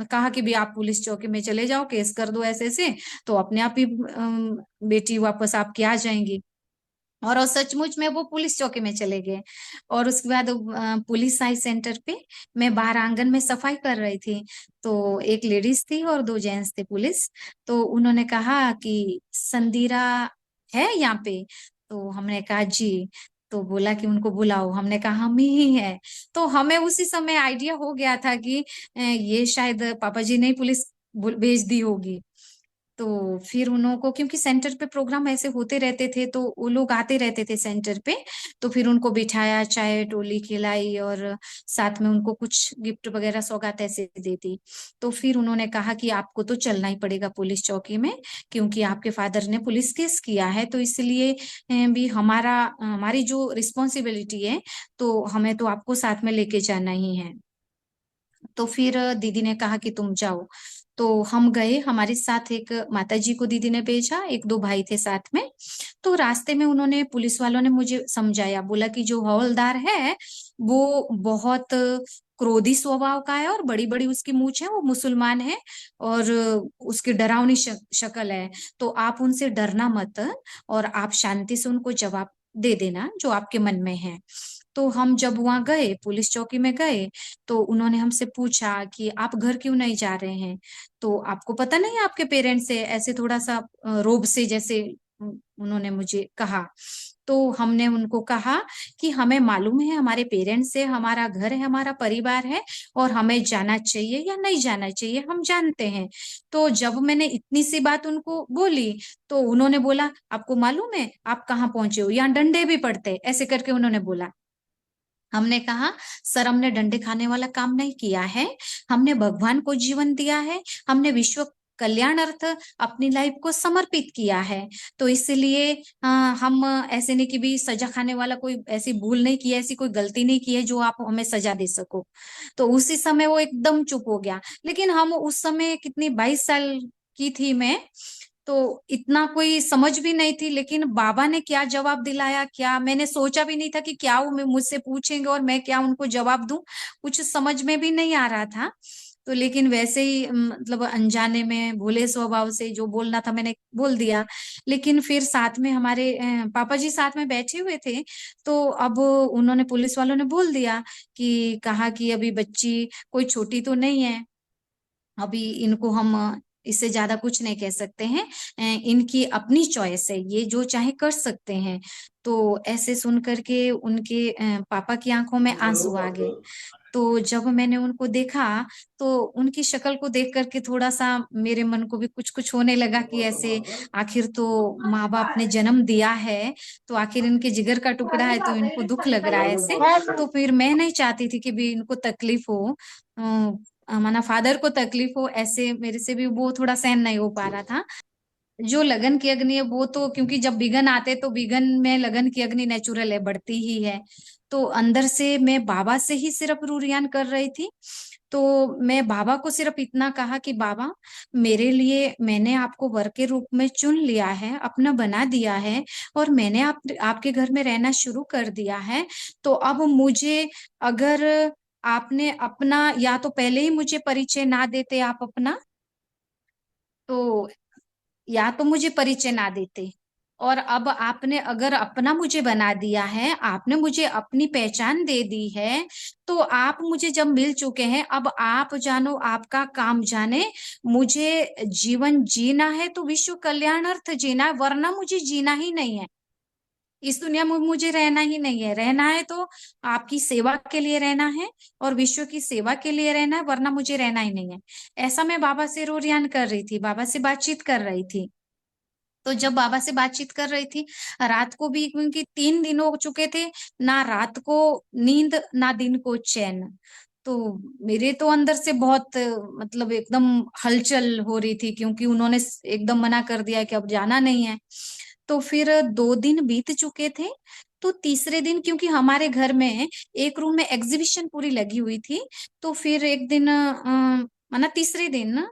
कहा कि भी आप पुलिस चौकी में चले जाओ, केस कर दो ऐसे ऐसे, तो अपने आप ही बेटी वापस आपकी आ जाएंगी। और सचमुच में वो पुलिस चौकी में चले गए। और उसके बाद पुलिस आई सेंटर पे। मैं बाहर आंगन में सफाई कर रही थी, तो एक लेडीज थी और दो जेंट्स थे पुलिस। तो उन्होंने कहा कि संदीरा है यहाँ पे? तो हमने कहा जी। तो बोला कि उनको बुलाओ। हमने कहा हम ही है। तो हमें उसी समय आइडिया हो गया था कि ये शायद पापा जी ने ही पुलिस भेज दी होगी। तो फिर उनको, क्योंकि सेंटर पे प्रोग्राम ऐसे होते रहते थे तो वो लोग आते रहते थे सेंटर पे। तो फिर उनको बिठाया, चाय टोली खिलाई और साथ में उनको कुछ गिफ्ट वगैरह सौगात ऐसे दे दी। तो फिर उन्होंने कहा कि आपको तो चलना ही पड़ेगा पुलिस चौकी में, क्योंकि आपके फादर ने पुलिस केस किया है, तो इसलिए भी हमारी जो रिस्पॉन्सिबिलिटी है, तो हमें तो आपको साथ में लेके जाना ही है। तो फिर दीदी ने कहा कि तुम जाओ। तो हम गए, हमारे साथ एक माता जी को दीदी ने भेजा, एक दो भाई थे साथ में। तो रास्ते में उन्होंने, पुलिस वालों ने मुझे समझाया, बोला कि जो हवलदार है वो बहुत क्रोधी स्वभाव का है और बड़ी बड़ी उसकी मूंछ है, वो मुसलमान है और उसकी डरावनी शक्ल है। तो आप उनसे डरना मत और आप शांति से उनको जवाब दे देना जो आपके मन में है। तो हम जब वहां गए, पुलिस चौकी में गए, तो उन्होंने हमसे पूछा कि आप घर क्यों नहीं जा रहे हैं? तो आपको पता नहीं है आपके पेरेंट्स से ऐसे थोड़ा सा रोब से जैसे उन्होंने मुझे कहा। तो हमने उनको कहा कि हमें मालूम है, हमारे पेरेंट्स से, हमारा घर है, हमारा परिवार है और हमें जाना चाहिए या नहीं जाना चाहिए हम जानते हैं। तो जब मैंने इतनी सी बात उनको बोली, तो उन्होंने बोला आपको मालूम है आप कहाँ पहुंचे हो, यहाँ डंडे भी पड़ते हैं, ऐसे करके उन्होंने बोला। हमने कहा सर हमने डंडे खाने वाला काम नहीं किया है, हमने भगवान को जीवन दिया है, हमने विश्व कल्याण अर्थ अपनी लाइफ को समर्पित किया है। तो इसलिए हम ऐसे नहीं कि भी सजा खाने वाला कोई ऐसी भूल नहीं की है, ऐसी कोई गलती नहीं की है जो आप हमें सजा दे सको। तो उसी समय वो एकदम चुप हो गया। लेकिन हम उस समय कितनी 22 साल की थी मैं, तो इतना कोई समझ भी नहीं थी। लेकिन बाबा ने क्या जवाब दिलाया, क्या मैंने सोचा भी नहीं था कि क्या वो मुझसे पूछेंगे और मैं क्या उनको जवाब दूं, कुछ समझ में भी नहीं आ रहा था। तो लेकिन वैसे ही मतलब अनजाने में भोले स्वभाव से जो बोलना था मैंने बोल दिया। लेकिन फिर साथ में हमारे पापा जी साथ में बैठे हुए थे। तो अब उन्होंने, पुलिस वालों ने बोल दिया कि, कहा कि अभी बच्ची कोई छोटी तो नहीं है, अभी इनको हम इससे ज्यादा कुछ नहीं कह सकते हैं। इनकी अपनी चॉइस है, ये जो चाहे कर सकते हैं। तो ऐसे सुन करके उनके पापा की आंखों में आंसू आ गए। तो जब मैंने उनको देखा, तो उनकी शक्ल को देख करके थोड़ा सा मेरे मन को भी कुछ कुछ होने लगा कि ऐसे आखिर तो माँ बाप ने जन्म दिया है, तो आखिर इनके जिगर का टुकड़ा है, तो इनको दुख लग रहा है ऐसे। तो फिर मैं नहीं चाहती थी कि भी इनको तकलीफ हो, माना फादर को तकलीफ हो, ऐसे मेरे से भी वो थोड़ा सहन नहीं हो पा रहा था। जो लगन की अग्नि है वो तो, क्योंकि जब बिगन आते तो बिगन में लगन की अग्नि नेचुरल है, बढ़ती ही है। तो अंदर से मैं बाबा से ही सिर्फ रूरियान कर रही थी। तो मैं बाबा को सिर्फ इतना कहा कि बाबा, मेरे लिए, मैंने आपको वर के रूप में चुन लिया है, अपना बना दिया है और मैंने आपके घर में रहना शुरू कर दिया है। तो अब मुझे, अगर आपने अपना, या तो पहले ही मुझे परिचय ना देते आप अपना, तो या तो मुझे परिचय ना देते, और अब आपने अगर अपना मुझे बना दिया है, आपने मुझे अपनी पहचान दे दी है, तो आप मुझे जब मिल चुके हैं, अब आप जानो आपका काम जाने। मुझे जीवन जीना है तो विश्व कल्याण अर्थ जीना है, वरना मुझे जीना ही नहीं है। इस दुनिया में मुझे रहना ही नहीं है, रहना है तो आपकी सेवा के लिए रहना है और विश्व की सेवा के लिए रहना है, वरना मुझे रहना ही नहीं है। ऐसा मैं बाबा से रोरियान कर रही थी, बाबा से बातचीत कर रही थी। तो जब बाबा से बातचीत कर रही थी, रात को भी, क्योंकि 3 दिन हो चुके थे, ना रात को नींद ना दिन को चैन। तो मेरे तो अंदर से बहुत मतलब एकदम हलचल हो रही थी, क्योंकि उन्होंने एकदम मना कर दिया कि अब जाना नहीं है। तो फिर 2 दिन बीत चुके थे। तो तीसरे दिन, क्योंकि हमारे घर में एक रूम में एग्जीबिशन पूरी लगी हुई थी, तो फिर एक दिन माना तीसरे दिन ना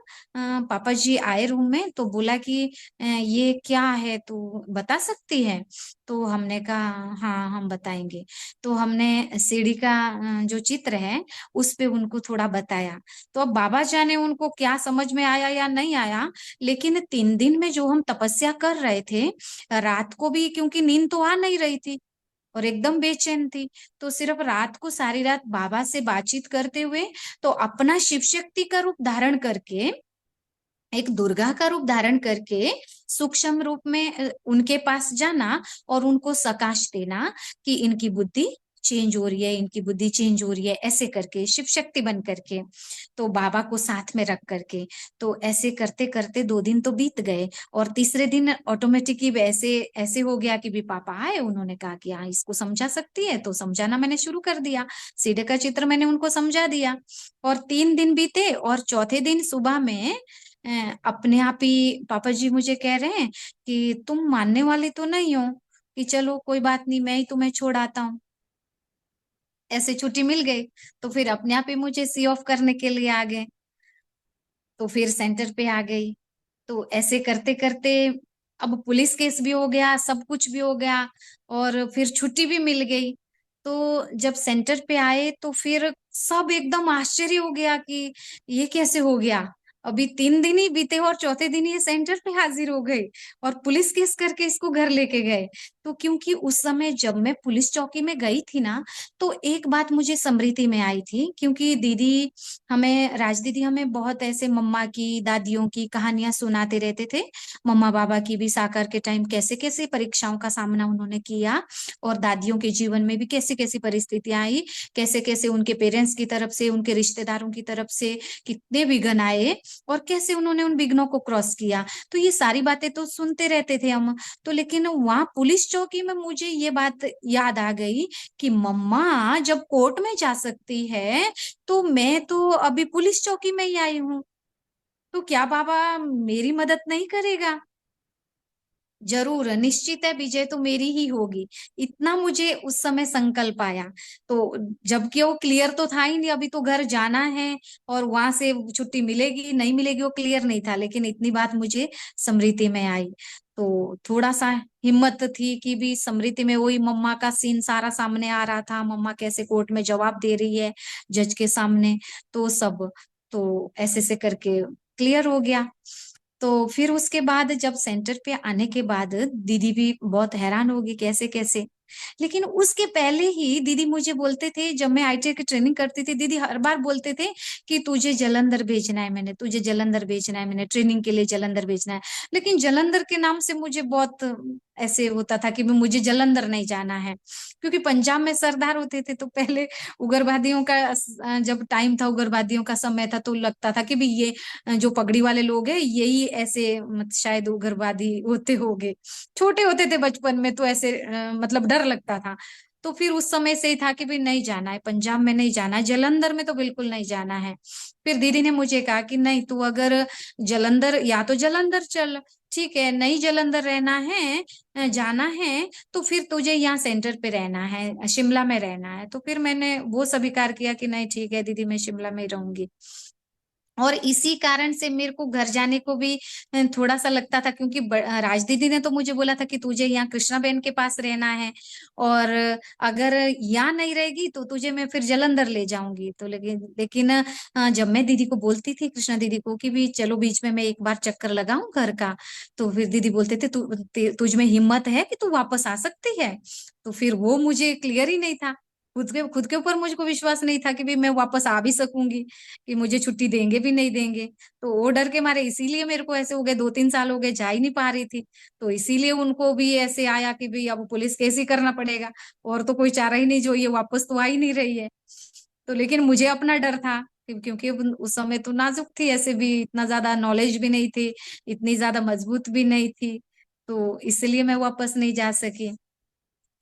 पापा जी आए रूम में, तो बोला कि ये क्या है, तू बता सकती है? तो हमने कहा हाँ हम बताएंगे। तो हमने सीढ़ी का जो चित्र है उस पे उनको थोड़ा बताया। तो अब बाबा जाने उनको क्या समझ में आया या नहीं आया, लेकिन 3 दिन में जो हम तपस्या कर रहे थे, रात को भी क्योंकि नींद तो आ नहीं रही थी और एकदम बेचैन थी, तो सिर्फ रात को सारी रात बाबा से बातचीत करते हुए, तो अपना शिव शक्ति का रूप धारण करके, एक दुर्गा का रूप धारण करके सूक्ष्म रूप में उनके पास जाना और उनको सकाश देना कि इनकी बुद्धि चेंज हो रही है, इनकी बुद्धि चेंज हो रही है, ऐसे करके शिव शक्ति बन करके, तो बाबा को साथ में रख करके। तो ऐसे करते करते 2 दिन तो बीत गए, और तीसरे दिन ऑटोमेटिकली ऐसे ऐसे हो गया कि भी पापा आए, उन्होंने कहा कि हाँ इसको समझा सकती है, तो समझाना मैंने शुरू कर दिया। सीढ़े का चित्र मैंने उनको समझा दिया, और 3 दिन बीते, और चौथे दिन सुबह में अपने आप ही पापा जी मुझे कह रहे हैं कि तुम मानने वाली तो नहीं हो, कि चलो कोई बात नहीं, मैं ही तुम्हें छोड़ आता हूँ। ऐसे छुट्टी मिल गई, तो फिर अपने आप ही मुझे सी ऑफ करने के लिए आ गए। तो फिर सेंटर पे आ गई। तो ऐसे करते करते अब पुलिस केस भी हो गया, सब कुछ भी हो गया, और फिर छुट्टी भी मिल गई। तो जब सेंटर पे आए तो फिर सब एकदम आश्चर्य हो गया कि ये कैसे हो गया। अभी 3 दिन ही बीते और चौथे दिन ये सेंटर पे हाजिर हो गई, और पुलिस केस करके इसको घर लेके गए। तो क्योंकि उस समय जब मैं पुलिस चौकी में गई थी ना, तो एक बात मुझे स्मृति में आई थी, क्योंकि दीदी हमें, राज दीदी हमें बहुत ऐसे मम्मा की, दादियों की कहानियां सुनाते रहते थे। मम्मा बाबा की भी साकार के टाइम कैसे कैसे परीक्षाओं का सामना उन्होंने किया, और दादियों के जीवन में भी कैसे कैसी परिस्थितियां आई, कैसे कैसे उनके पेरेंट्स की तरफ से, उनके रिश्तेदारों की तरफ से कितने विघ्न आए, और कैसे उन्होंने उन विघ्नों को क्रॉस किया। तो ये सारी बातें तो सुनते रहते थे हम। तो लेकिन वहां पुलिस चौकी में मुझे ये बात याद आ गई कि मम्मा जब कोर्ट में जा सकती है, तो मैं तो अभी पुलिस चौकी में ही आई हूँ, तो क्या बाबा मेरी मदद नहीं करेगा? जरूर, निश्चित है, विजय तो मेरी ही होगी। इतना मुझे उस समय संकल्प आया। तो जबकि वो क्लियर तो था ही नहीं, अभी तो घर जाना है और वहां से छुट्टी मिलेगी नहीं मिलेगी वो क्लियर नहीं था, लेकिन इतनी बात मुझे स्मृति में आई। तो थोड़ा सा हिम्मत थी कि भी स्मृति में वही मम्मा का सीन सारा सामने आ रहा था, मम्मा कैसे कोर्ट में जवाब दे रही है जज के सामने, तो सब, तो ऐसे से करके क्लियर हो गया। तो फिर उसके बाद जब सेंटर पे आने के बाद दीदी भी बहुत हैरान होगी कैसे कैसे। लेकिन उसके पहले ही दीदी मुझे बोलते थे, जब मैं आईटीआई की ट्रेनिंग करती थी, दीदी हर बार बोलते थे कि तुझे जलंधर भेजना है, मैंने तुझे जलंधर भेजना है, मैंने ट्रेनिंग के लिए जलंधर भेजना है। लेकिन जलंधर के नाम से मुझे बहुत ऐसे होता था कि मुझे जलंधर नहीं जाना है, क्योंकि पंजाब में सरदार होते थे, तो पहले उग्रवादियों का जब टाइम था, उग्रवादियों का समय था, तो लगता था कि भी ये जो पगड़ी वाले लोग हैं यही ऐसे शायद उग्रवादी होते होंगे। छोटे होते थे बचपन में, तो ऐसे मतलब डर लगता था। तो फिर उस समय से ही था कि भी नहीं जाना है, पंजाब में नहीं जाना है, जलंधर में तो बिल्कुल नहीं जाना है। फिर दीदी ने मुझे कहा कि नहीं, तू अगर जलंधर, या तो जलंधर चल, ठीक है, नहीं जलंधर रहना है, जाना है, तो फिर तुझे यहाँ सेंटर पे रहना है, शिमला में रहना है। तो फिर मैंने वो स्वीकार किया कि नहीं ठीक है दीदी, मैं शिमला में ही रहूंगी। और इसी कारण से मेरे को घर जाने को भी थोड़ा सा लगता था, क्योंकि राज दीदी ने तो मुझे बोला था कि तुझे यहाँ कृष्णा बहन के पास रहना है, और अगर यहाँ नहीं रहेगी तो तुझे मैं फिर जलंधर ले जाऊंगी। तो लेकिन लेकिन जब मैं दीदी को बोलती थी, कृष्णा दीदी को, कि भी चलो बीच में मैं एक बार चक्कर लगाऊं घर का, तो फिर दीदी बोलते थे तुझ में हिम्मत है कि तू वापस आ सकती है? तो फिर वो मुझे क्लियर ही नहीं था, खुद के ऊपर मुझको विश्वास नहीं था कि भी मैं वापस आ भी सकूंगी, कि मुझे छुट्टी देंगे भी नहीं देंगे। तो वो डर के मारे इसीलिए मेरे को ऐसे हो गए, 2-3 साल हो गए जा ही नहीं पा रही थी। तो इसीलिए उनको भी ऐसे आया कि भाई अब पुलिस केस ही करना पड़ेगा, और तो कोई चारा ही नहीं, जो ये वापस तो आ ही नहीं रही है। तो लेकिन मुझे अपना डर था, क्योंकि उस समय तो नाजुक थी, ऐसे भी इतना ज्यादा नॉलेज भी नहीं थी, इतनी ज्यादा मजबूत भी नहीं थी, तो इसलिए मैं वापस नहीं जा सकी।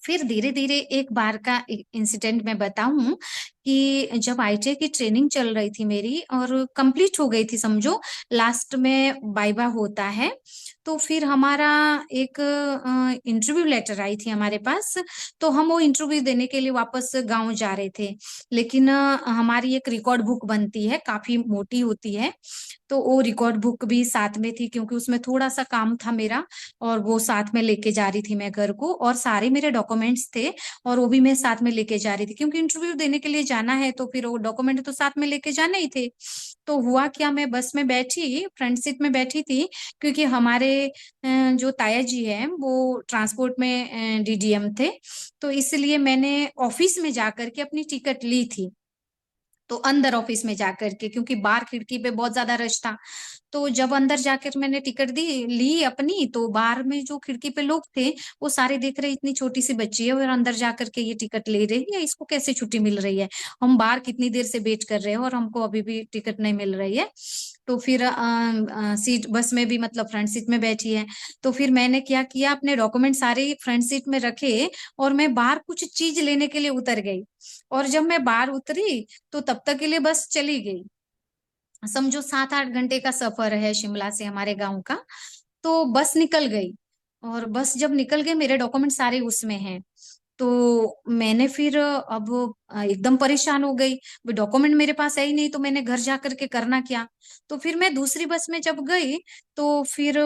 फिर धीरे धीरे एक बार का इंसिडेंट मैं बताऊं, कि जब आईटीआई की ट्रेनिंग चल रही थी मेरी और कंप्लीट हो गई थी समझो, लास्ट में वाइवा होता है, तो फिर हमारा एक इंटरव्यू लेटर आई थी हमारे पास। तो हम वो इंटरव्यू देने के लिए वापस गांव जा रहे थे, लेकिन हमारी एक रिकॉर्ड बुक बनती है, काफी मोटी होती है, तो वो रिकॉर्ड बुक भी साथ में थी क्योंकि उसमें थोड़ा सा काम था मेरा, और वो साथ में लेके जा रही थी मैं घर को, और सारे मेरे डॉक्यूमेंट्स थे और वो भी मैं साथ में लेके जा रही थी क्योंकि इंटरव्यू देने के लिए जाना है, तो फिर वो डॉक्यूमेंट तो साथ में लेके जाने ही थे। तो हुआ क्या, मैं बस में बैठी, फ्रंट सीट में बैठी थी, क्योंकि हमारे जो ताया जी हैं वो ट्रांसपोर्ट में डीडीएम थे, तो इसलिए मैंने ऑफिस में जाकर के अपनी टिकट ली थी। तो अंदर ऑफिस में जाकर के, क्योंकि बाहर खिड़की पे बहुत ज्यादा रश था, तो जब अंदर जाकर मैंने टिकट दी ली अपनी, तो बाहर में जो खिड़की पे लोग थे वो सारे देख रहे इतनी छोटी सी बच्ची है और अंदर जाकर के ये टिकट ले रही है, इसको कैसे छुट्टी मिल रही है, हम बाहर कितनी देर से वेट कर रहे हैं और हमको अभी भी टिकट नहीं मिल रही है। तो फिर सीट बस में भी मतलब फ्रंट सीट में बैठी है, तो फिर मैंने क्या किया, अपने डॉक्यूमेंट सारे फ्रंट सीट में रखे और मैं बाहर कुछ चीज लेने के लिए उतर गई। और जब मैं बाहर उतरी तो तब तक के लिए बस चली गई। समझो 7-8 घंटे का सफर है शिमला से हमारे गांव का। तो बस निकल गई, और बस जब निकल गई मेरे डॉक्यूमेंट सारे उसमें हैं। तो मैंने फिर अब एकदम परेशान हो गई, वो डॉक्यूमेंट मेरे पास है ही नहीं, तो मैंने घर जा करके करना क्या। तो फिर मैं दूसरी बस में जब गई, तो फिर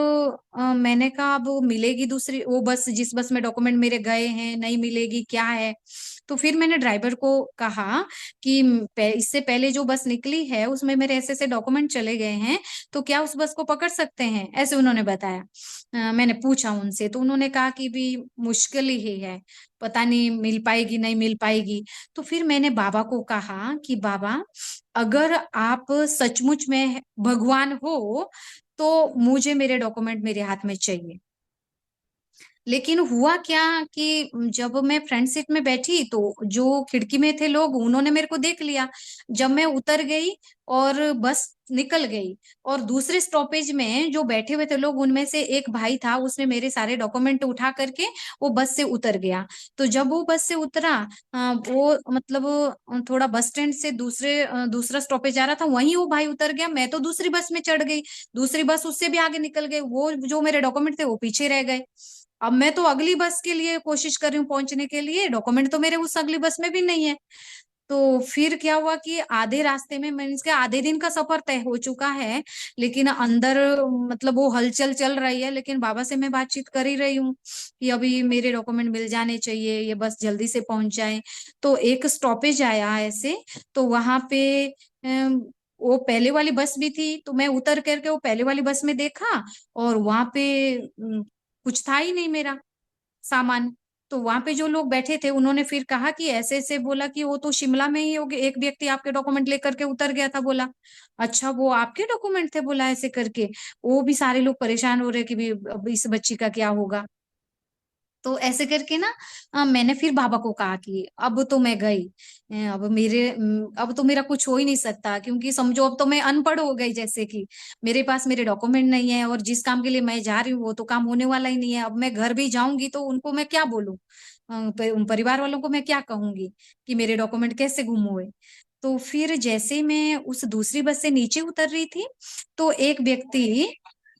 मैंने कहा अब मिलेगी दूसरी वो बस जिस बस में डॉक्यूमेंट मेरे गए हैं, नहीं मिलेगी क्या है। तो फिर मैंने ड्राइवर को कहा कि इससे पहले जो बस निकली है उसमें मेरे ऐसे ऐसे डॉक्यूमेंट चले गए हैं, तो क्या उस बस को पकड़ सकते हैं, ऐसे उन्होंने बताया। मैंने पूछा उनसे, तो उन्होंने कहा कि भी मुश्किल ही है, पता नहीं मिल पाएगी नहीं मिल पाएगी। तो फिर मैंने बाबा को कहा कि बाबा, अगर आप सचमुच में भगवान हो तो मुझे मेरे डॉक्यूमेंट मेरे हाथ में चाहिए। लेकिन हुआ क्या कि जब मैं फ्रंट सीट में बैठी तो जो खिड़की में थे लोग उन्होंने मेरे को देख लिया। जब मैं उतर गई और बस निकल गई, और दूसरे स्टॉपेज में जो बैठे हुए थे लोग उनमें से एक भाई था, उसने मेरे सारे डॉक्यूमेंट उठा करके वो बस से उतर गया। तो जब वो बस से उतरा, वो मतलब थोड़ा बस स्टैंड से दूसरा स्टॉपेज आ रहा था, वहीं वो भाई उतर गया, मैं तो दूसरी बस में चढ़ गई, दूसरी बस उससे भी आगे निकल गई, वो जो मेरे डॉक्यूमेंट थे वो पीछे रह गए। अब मैं तो अगली बस के लिए कोशिश कर रही हूँ पहुंचने के लिए, डॉक्यूमेंट तो मेरे उस अगली बस में भी नहीं है। तो फिर क्या हुआ कि आधे रास्ते में मीन्स के आधे दिन का सफर तय हो चुका है, लेकिन अंदर मतलब वो हलचल चल रही है, लेकिन बाबा से मैं बातचीत कर ही रही हूँ कि अभी मेरे डॉक्यूमेंट मिल जाने चाहिए, ये बस जल्दी से पहुंच जाए। तो एक स्टॉपेज आया ऐसे, तो वहां पे अम, वो पहले वाली बस भी थी, तो मैं उतर करके वो पहले वाली बस में देखा, और वहां पे कुछ था ही नहीं मेरा सामान। तो वहां पे जो लोग बैठे थे उन्होंने फिर कहा कि ऐसे ऐसे बोला कि वो तो शिमला में ही होगे, एक व्यक्ति आपके डॉक्यूमेंट लेकर के उतर गया था, बोला अच्छा वो आपके डॉक्यूमेंट थे, बोला ऐसे करके। वो भी सारे लोग परेशान हो रहे कि भी अब इस बच्ची का क्या होगा। तो ऐसे करके ना मैंने फिर बाबा को कहा कि अब तो मैं गई, अब तो मेरा कुछ हो ही नहीं सकता, क्योंकि समझो अब तो मैं अनपढ़ हो गई, जैसे कि मेरे पास मेरे डॉक्यूमेंट नहीं है और जिस काम के लिए मैं जा रही हूँ वो तो काम होने वाला ही नहीं है। अब मैं घर भी जाऊंगी तो उनको मैं क्या बोलूं, उन परिवार वालों को मैं क्या कहूंगी कि मेरे डॉक्यूमेंट कैसे गुम हुए। तो फिर जैसे मैं उस दूसरी बस से नीचे उतर रही थी, तो एक व्यक्ति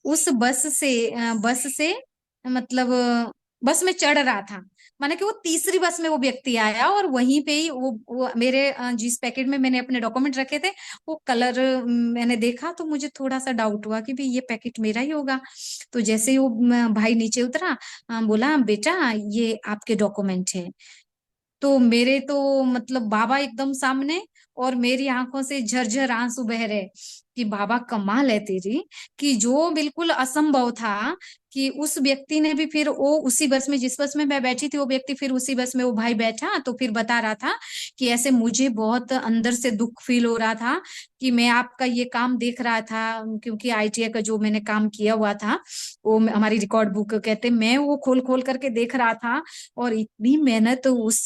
उस बस से मतलब बस में चढ़ रहा था, माने कि वो तीसरी बस में वो व्यक्ति आया, और वहीं पे ही वो मेरे जिस पैकेट में मैंने अपने डॉक्यूमेंट रखे थे वो कलर मैंने देखा, तो मुझे थोड़ा सा डाउट हुआ कि भाई ये पैकेट मेरा ही होगा। तो जैसे ही वो भाई नीचे उतरा, बोला बेटा ये आपके डॉक्यूमेंट है। तो मेरे तो मतलब बाबा एकदम सामने, और मेरी आंखों से झरझर आंसू बह रहे कि बाबा कमाल है तेरी, कि जो बिल्कुल असंभव था कि उस व्यक्ति ने भी फिर वो उसी बस में जिस बस में मैं बैठी थी वो व्यक्ति फिर उसी बस में वो भाई बैठा, तो फिर बता रहा था कि ऐसे मुझे बहुत अंदर से दुख फील हो रहा था कि मैं आपका ये काम देख रहा था, क्योंकि आईटीआई का जो मैंने काम किया हुआ था वो हमारी रिकॉर्ड बुक कहते, मैं वो खोल खोल करके देख रहा था, और इतनी मेहनत उस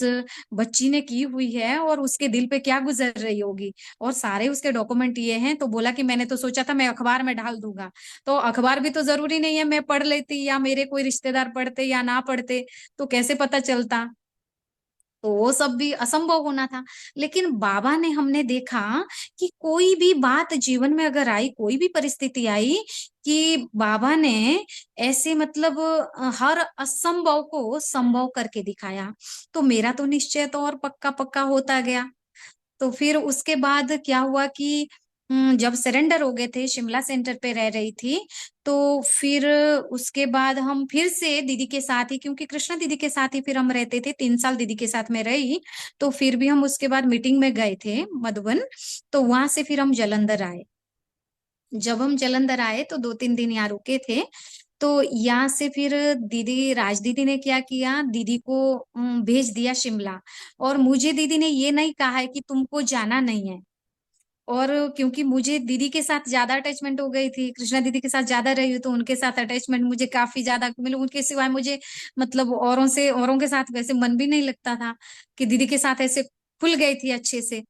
बच्ची ने की हुई है और उसके दिल पे क्या गुजर रही होगी, और सारे उसके डॉक्यूमेंट ये हैं। तो बोला कि मैंने तो सोचा था मैं अखबार में डाल दूंगा, तो अखबार भी तो जरूरी नहीं है मैं पढ़ लेती या मेरे कोई रिश्तेदार पढ़ते या ना पढ़ते, तो कैसे पता चलता। तो वो सब भी असंभव होना था। लेकिन बाबा ने, हमने देखा कि कोई भी बात जीवन में अगर आई, कोई भी परिस्थिति आई, कि बाबा ने ऐसे मतलब हर असंभव को संभव करके दिखाया। तो मेरा तो निश्चय तो और पक्का पक्का होता गया। तो फिर उसके बाद क्या हुआ कि जब सरेंडर हो गए थे, शिमला सेंटर पे रह रही थी, तो फिर उसके बाद हम फिर से दीदी के साथ ही, क्योंकि कृष्णा दीदी के साथ ही फिर हम रहते थे, 3 साल दीदी के साथ में रही। तो फिर भी हम उसके बाद मीटिंग में गए थे मधुबन। तो वहां से फिर हम जलंधर आए। जब हम जलंधर आए तो 2-3 दिन यहाँ रुके थे। तो यहाँ से फिर दीदी, राज दीदी ने क्या किया, दीदी को भेज दिया शिमला। और मुझे दीदी ने ये नहीं कहा है कि तुमको जाना नहीं है। और क्योंकि मुझे दीदी के साथ ज्यादा अटैचमेंट हो गई थी, कृष्णा दीदी के साथ ज्यादा रही हूँ, तो उनके साथ अटैचमेंट मुझे काफी ज्यादा, मतलब उनके सिवाय मुझे, मतलब औरों के साथ वैसे मन भी नहीं लगता था, कि दीदी के साथ ऐसे खुल गई थी अच्छे से।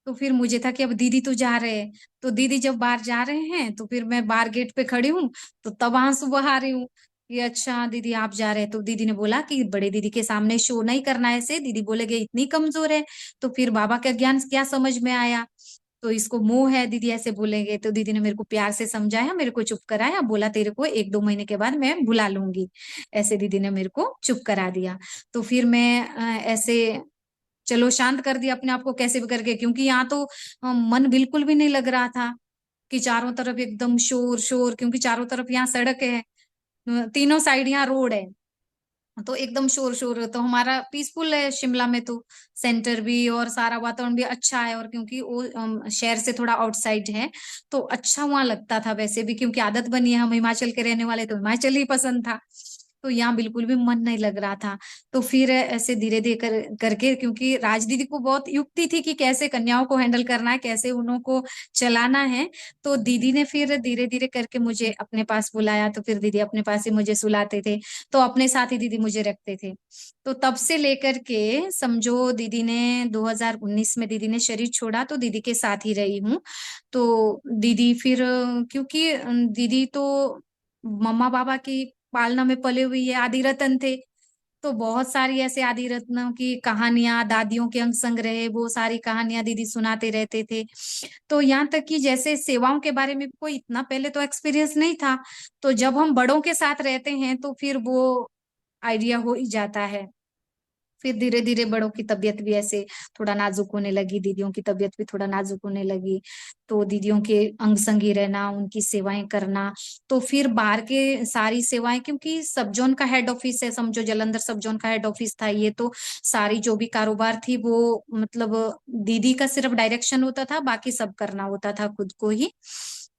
तो फिर मुझे था कि अब दीदी तो जा रहे हैं, तो दीदी जब बाहर जा रहे हैं तो फिर मैं बाहर गेट पे खड़ी हूँ, तो तब आंसू बहा रही हूँ कि अच्छा दीदी आप जा रहे हैं। तो दीदी ने बोला कि बड़े दीदी के सामने शो नहीं करना है ऐसे, दीदी बोलेगे इतनी कमजोर है। तो फिर बाबा का ज्ञान क्या समझ में आया, तो इसको मोह है, दीदी ऐसे बोलेंगे। तो दीदी ने मेरे को प्यार से समझाया, मेरे को चुप कराया, बोला तेरे को 1-2 महीने के बाद मैं बुला लूंगी। ऐसे दीदी ने मेरे को चुप करा दिया। तो फिर मैं ऐसे, चलो शांत कर दिया अपने आप को कैसे भी करके, क्योंकि यहाँ तो मन बिल्कुल भी नहीं लग रहा था, कि चारों तरफ एकदम शोर शोर, क्योंकि चारों तरफ यहाँ सड़क है, तीनों साइड यहाँ रोड है, तो एकदम शोर शोर। तो हमारा पीसफुल है शिमला में तो, सेंटर भी और सारा वातावरण भी अच्छा है, और क्योंकि वो शहर से थोड़ा आउटसाइड है, तो अच्छा वहां लगता था वैसे भी, क्योंकि आदत बनी है, हम हिमाचल के रहने वाले, तो हिमाचल ही पसंद था। तो यहाँ बिल्कुल भी मन नहीं लग रहा था। तो फिर ऐसे धीरे धीरे करके, क्योंकि राज दीदी को बहुत युक्ति थी कि कैसे कन्याओं को हैंडल करना है, कैसे उन्हों को चलाना है। तो दीदी ने फिर धीरे धीरे करके मुझे अपने पास बुलाया, तो फिर दीदी अपने पास ही मुझे सुलाते थे, तो अपने साथ ही दीदी मुझे रखते थे। तो तब से लेकर के समझो, दीदी ने 2019 में दीदी ने शरीर छोड़ा, तो दीदी के साथ ही रही हूँ। तो दीदी फिर क्योंकि दीदी तो मम्मा पापा की पालना में पले हुई है, आदि रतन थे। तो बहुत सारी ऐसे आदि रत्नों की कहानियां, दादियों के अंग संग रहे, वो सारी कहानियां दीदी सुनाते रहते थे। तो यहाँ तक कि जैसे सेवाओं के बारे में कोई इतना पहले तो एक्सपीरियंस नहीं था, तो जब हम बड़ों के साथ रहते हैं तो फिर वो आइडिया हो ही जाता है। फिर धीरे धीरे बड़ों की तबीयत भी ऐसे थोड़ा नाजुक होने लगी, दीदियों की तबीयत भी थोड़ा नाजुक होने लगी। तो दीदियों के अंग संगी रहना, उनकी सेवाएं करना, तो फिर बाहर के सारी सेवाएं, क्योंकि सब जोन का हेड ऑफिस है, समझो जलंधर सब जोन का हेड ऑफिस था ये, तो सारी जो भी कारोबार थी वो मतलब दीदी का सिर्फ डायरेक्शन होता था, बाकी सब करना होता था खुद को ही।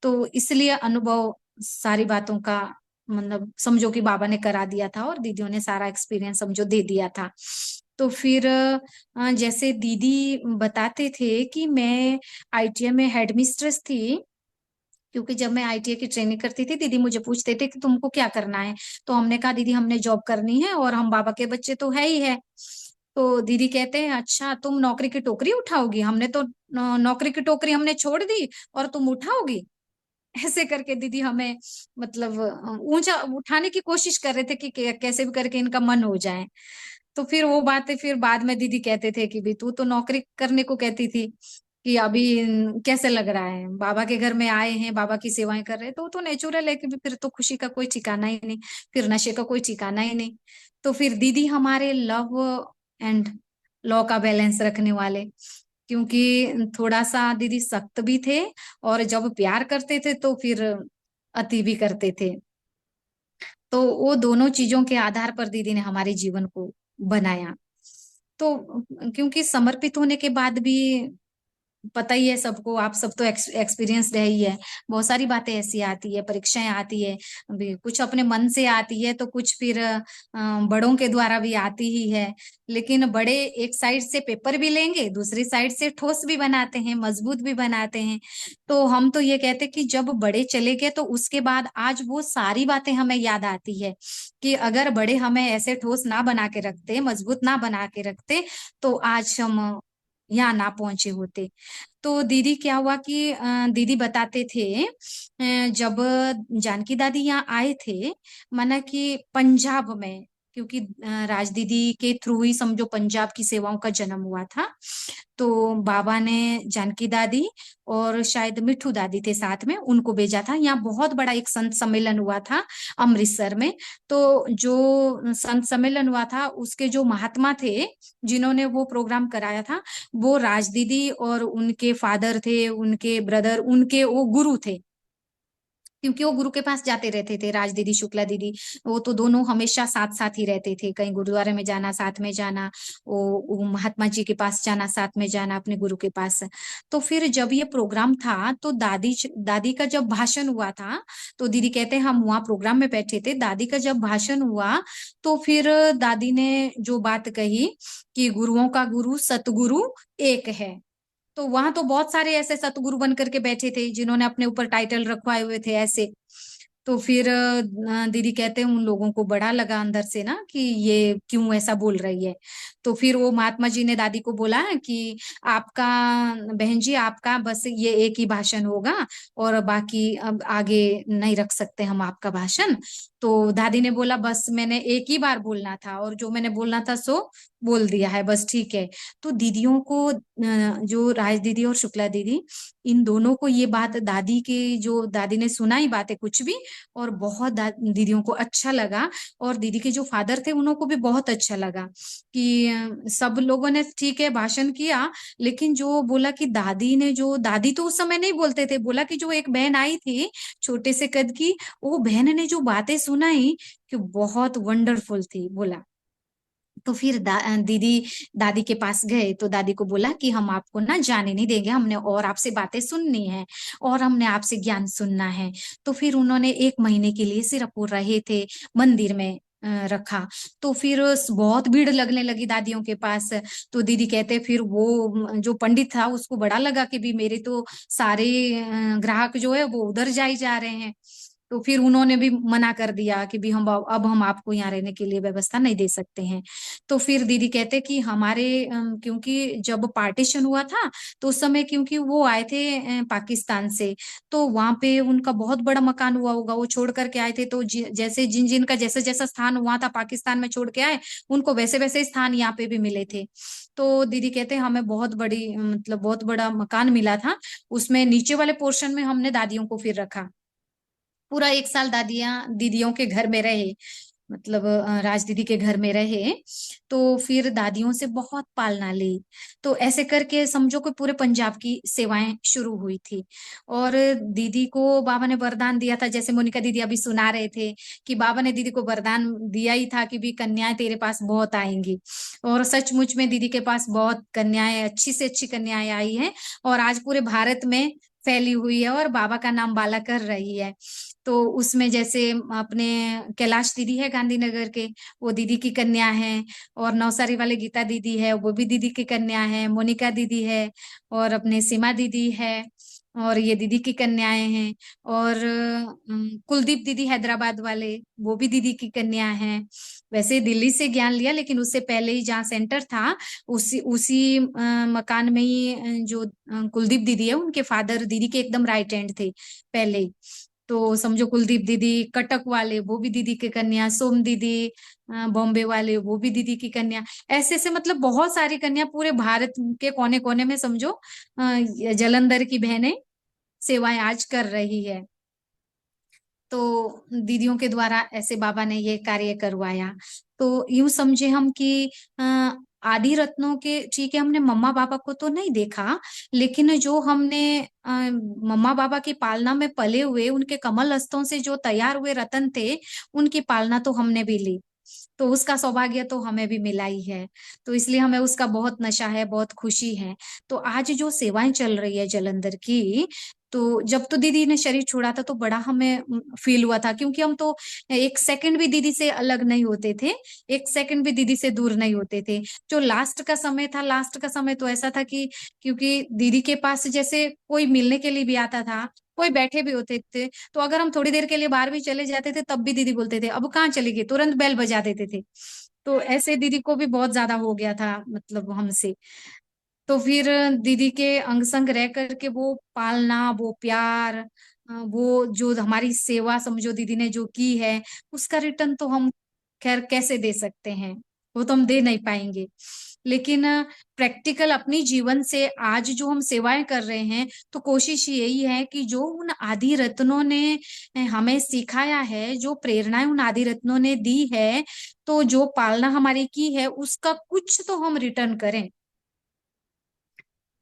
तो इसलिए अनुभव सारी बातों का, मतलब समझो कि बाबा ने करा दिया था, और दीदियों ने सारा एक्सपीरियंस समझो दे दिया था। तो फिर जैसे दीदी बताते थे कि मैं आईटीआई में हेड मिस्ट्रेस थी, क्योंकि जब मैं आईटीआई की ट्रेनिंग करती थी, दीदी मुझे पूछते थे कि तुमको क्या करना है। तो हमने कहा दीदी हमने जॉब करनी है, और हम बाबा के बच्चे तो है ही है। तो दीदी कहते हैं अच्छा तुम नौकरी की टोकरी उठाओगी, हमने तो नौकरी की टोकरी हमने छोड़ दी, और तुम उठाओगी। ऐसे करके दीदी हमें मतलब ऊंचा उठाने की कोशिश कर रहे थे कि कैसे भी करके इनका मन हो जाए। तो फिर वो बातें फिर बाद में दीदी कहते थे कि भी तू तो नौकरी करने को कहती थी, कि अभी कैसे लग रहा है, बाबा के घर में आए हैं, बाबा की सेवाएं कर रहे हैं, तो वो तो नेचुरल है कि भी फिर तो खुशी का कोई ठिकाना ही नहीं, फिर नशे का कोई ठिकाना ही नहीं। तो फिर दीदी हमारे लव एंड लॉ का बैलेंस रखने वाले, क्योंकि थोड़ा सा दीदी सख्त भी थे, और जब प्यार करते थे तो फिर अति भी करते थे। तो वो दोनों चीजों के आधार पर दीदी ने हमारे जीवन को बनाया। तो क्योंकि समर्पित होने के बाद भी पता ही है सबको, आप सब तो एक्सपीरियंस रहे ही है, बहुत सारी बातें ऐसी आती है, परीक्षाएं आती है, अभी कुछ अपने मन से आती है, तो कुछ फिर बड़ों के द्वारा भी आती ही है। लेकिन बड़े एक साइड से पेपर भी लेंगे, दूसरी साइड से ठोस भी बनाते हैं, मजबूत भी बनाते हैं। तो हम तो ये कहते हैं कि जब बड़े चले गए तो उसके बाद आज वो सारी बातें हमें याद आती है, कि अगर बड़े हमें ऐसे ठोस ना बना के रखते, मजबूत ना बना के रखते, तो आज हम यहाँ ना पहुंचे होते। तो दीदी क्या हुआ कि दीदी बताते थे जब जानकी दादी यहाँ आए थे, माना कि पंजाब में, क्योंकि राज दीदी के थ्रू ही समझो पंजाब की सेवाओं का जन्म हुआ था। तो बाबा ने जानकी दादी और शायद मिठू दादी थे साथ में, उनको भेजा था। यहाँ बहुत बड़ा एक संत सम्मेलन हुआ था अमृतसर में। तो जो संत सम्मेलन हुआ था उसके जो महात्मा थे जिन्होंने वो प्रोग्राम कराया था, वो राज दीदी और उनके फादर थे, उनके ब्रदर, उनके वो गुरु थे। क्योंकि वो गुरु के पास जाते रहते थे, राज दीदी शुक्ला दीदी। वो तो दोनों हमेशा साथ साथ ही रहते थे, कहीं गुरुद्वारे में जाना साथ में जाना, वो महात्मा जी के पास जाना साथ में जाना, अपने गुरु के पास। तो फिर जब ये प्रोग्राम था तो दादी दादी का जब भाषण हुआ था, तो दीदी कहते हैं हम वहाँ प्रोग्राम में बैठे थे, दादी का जब भाषण हुआ तो फिर दादी ने जो बात कही कि गुरुओं का गुरु सतगुरु एक है। तो वहां तो बहुत सारे ऐसे सतगुरु बन करके बैठे थे जिन्होंने अपने ऊपर टाइटल रखवाए हुए थे ऐसे। तो फिर दीदी कहते हैं उन लोगों को बड़ा लगा अंदर से ना कि ये क्यों ऐसा बोल रही है। तो फिर वो महात्मा जी ने दादी को बोला कि आपका, बहन जी आपका बस ये एक ही भाषण होगा, और बाकी अब आगे नहीं रख सकते हम आपका भाषण। तो दादी ने बोला बस मैंने एक ही बार बोलना था, और जो मैंने बोलना था सो बोल दिया है, बस ठीक है। तो दीदियों को जो राज दीदी और शुक्ला दीदी, इन दोनों को ये बात दादी की, जो दादी ने सुनाई बातें कुछ भी, और बहुत दीदियों को अच्छा लगा। और दीदी के जो फादर थे उनको को भी बहुत अच्छा लगा कि सब लोगों ने ठीक है भाषण किया, लेकिन जो बोला कि दादी ने, जो दादी तो उस समय नहीं बोलते थे, बोला कि जो एक बहन आई थी छोटे से कद की, वो बहन ने जो बातें सुनाई कि बहुत वंडरफुल थी बोला। तो फिर दीदी दादी के पास गए तो दादी को बोला कि हम आपको ना जाने नहीं देंगे, हमने और आपसे बातें सुननी है, और हमने आपसे ज्ञान सुनना है। तो फिर उन्होंने 1 महीने के लिए सिर्फ वो रहे थे मंदिर में रखा। तो फिर बहुत भीड़ लगने लगी दादियों के पास। तो दीदी कहते फिर वो जो पंडित था उसको बड़ा लगा कि भी मेरे तो सारे ग्राहक जो है वो उधर जाई जा रहे हैं। तो फिर उन्होंने भी मना कर दिया कि भी हम अब हम आपको यहाँ रहने के लिए व्यवस्था नहीं दे सकते हैं। तो फिर दीदी कहते कि हमारे क्योंकि जब पार्टीशन हुआ था तो उस समय क्योंकि वो आए थे पाकिस्तान से, तो वहां पे उनका बहुत बड़ा मकान हुआ होगा, वो छोड़ करके आए थे। तो जैसे जिन जिन का जैसा जैसा स्थान हुआ था पाकिस्तान में छोड़ के आए, उनको वैसे वैसे स्थान यहाँ पे भी मिले थे। तो दीदी कहते हमें बहुत बड़ी मतलब बहुत बड़ा मकान मिला था, उसमें नीचे वाले पोर्शन में हमने दादियों को फिर रखा। पूरा 1 साल दादियां दीदियों के घर में रहे, मतलब राज दीदी के घर में रहे। तो फिर दादियों से बहुत पालना ली। तो ऐसे करके समझो कि पूरे पंजाब की सेवाएं शुरू हुई थी। और दीदी को बाबा ने वरदान दिया था, जैसे मोनिका दीदी अभी सुना रहे थे कि बाबा ने दीदी को वरदान दिया ही था कि भी कन्याएं तेरे पास बहुत आएंगी। और सचमुच में दीदी के पास बहुत कन्याएं, अच्छी से अच्छी कन्याएं आई हैं, और आज पूरे भारत में फैली हुई है और बाबा का नाम बाला कर रही है। तो उसमें जैसे अपने कैलाश दीदी है गांधीनगर के, वो दीदी की कन्या है। और नवसारी वाले गीता दीदी है, वो भी दीदी की कन्या है। मोनिका दीदी है, और अपने सीमा दीदी है, और ये दीदी की कन्याएं हैं। और कुलदीप दीदी हैदराबाद वाले, वो भी दीदी की कन्या हैं। वैसे दिल्ली से ज्ञान लिया, लेकिन उससे पहले ही जहाँ सेंटर था उसी उसी मकान में ही जो कुलदीप दीदी है उनके फादर दीदी के एकदम राइट हैंड थे पहले ही। तो समझो कुलदीप दीदी कटक वाले, वो भी दीदी की कन्या। सोम दीदी बॉम्बे वाले, वो भी दीदी की कन्या। ऐसे ऐसे मतलब बहुत सारी कन्या पूरे भारत के कोने कोने में समझो ये जलंधर की बहनें सेवाएं आज कर रही है। तो दीदियों के द्वारा ऐसे बाबा ने ये कार्य करवाया। तो यूं समझे हम कि आदि रत्नों के, ठीक है हमने मम्मा पापा को तो नहीं देखा, लेकिन जो हमने मम्मा पापा की पालना में पले हुए उनके कमल हस्तों से जो तैयार हुए रतन थे, उनकी पालना तो हमने भी ली। तो उसका सौभाग्य तो हमें भी मिला ही है। तो इसलिए हमें उसका बहुत नशा है, बहुत खुशी है। तो आज जो सेवाएं चल रही है जलंधर की, तो जब तो दीदी ने शरीर छोड़ा था तो बड़ा हमें फील हुआ था, क्योंकि हम तो 1 सेकंड भी दीदी से अलग नहीं होते थे, 1 सेकंड भी दीदी से दूर नहीं होते थे। जो लास्ट का समय था, लास्ट का समय तो ऐसा था कि क्योंकि दीदी के पास जैसे कोई मिलने के लिए भी आता था, कोई बैठे भी होते थे, तो अगर हम थोड़ी देर के लिए बाहर भी चले जाते थे तब भी दीदी बोलते थे अब कहाँ चले गए, तुरंत बेल बजा देते थे। तो ऐसे दीदी को भी बहुत ज्यादा हो गया था मतलब हमसे। तो फिर दीदी के अंग संग रह करके वो पालना, वो प्यार, वो जो हमारी सेवा समझो दीदी ने जो की है, उसका रिटर्न तो हम खैर कैसे दे सकते हैं, वो तो हम दे नहीं पाएंगे। लेकिन प्रैक्टिकल अपनी जीवन से आज जो हम सेवाएं कर रहे हैं, तो कोशिश यही है कि जो उन आदि रत्नों ने हमें सिखाया है, जो प्रेरणाएं उन आदि रत्नों ने दी है, तो जो पालना हमारी की है उसका कुछ तो हम रिटर्न करें।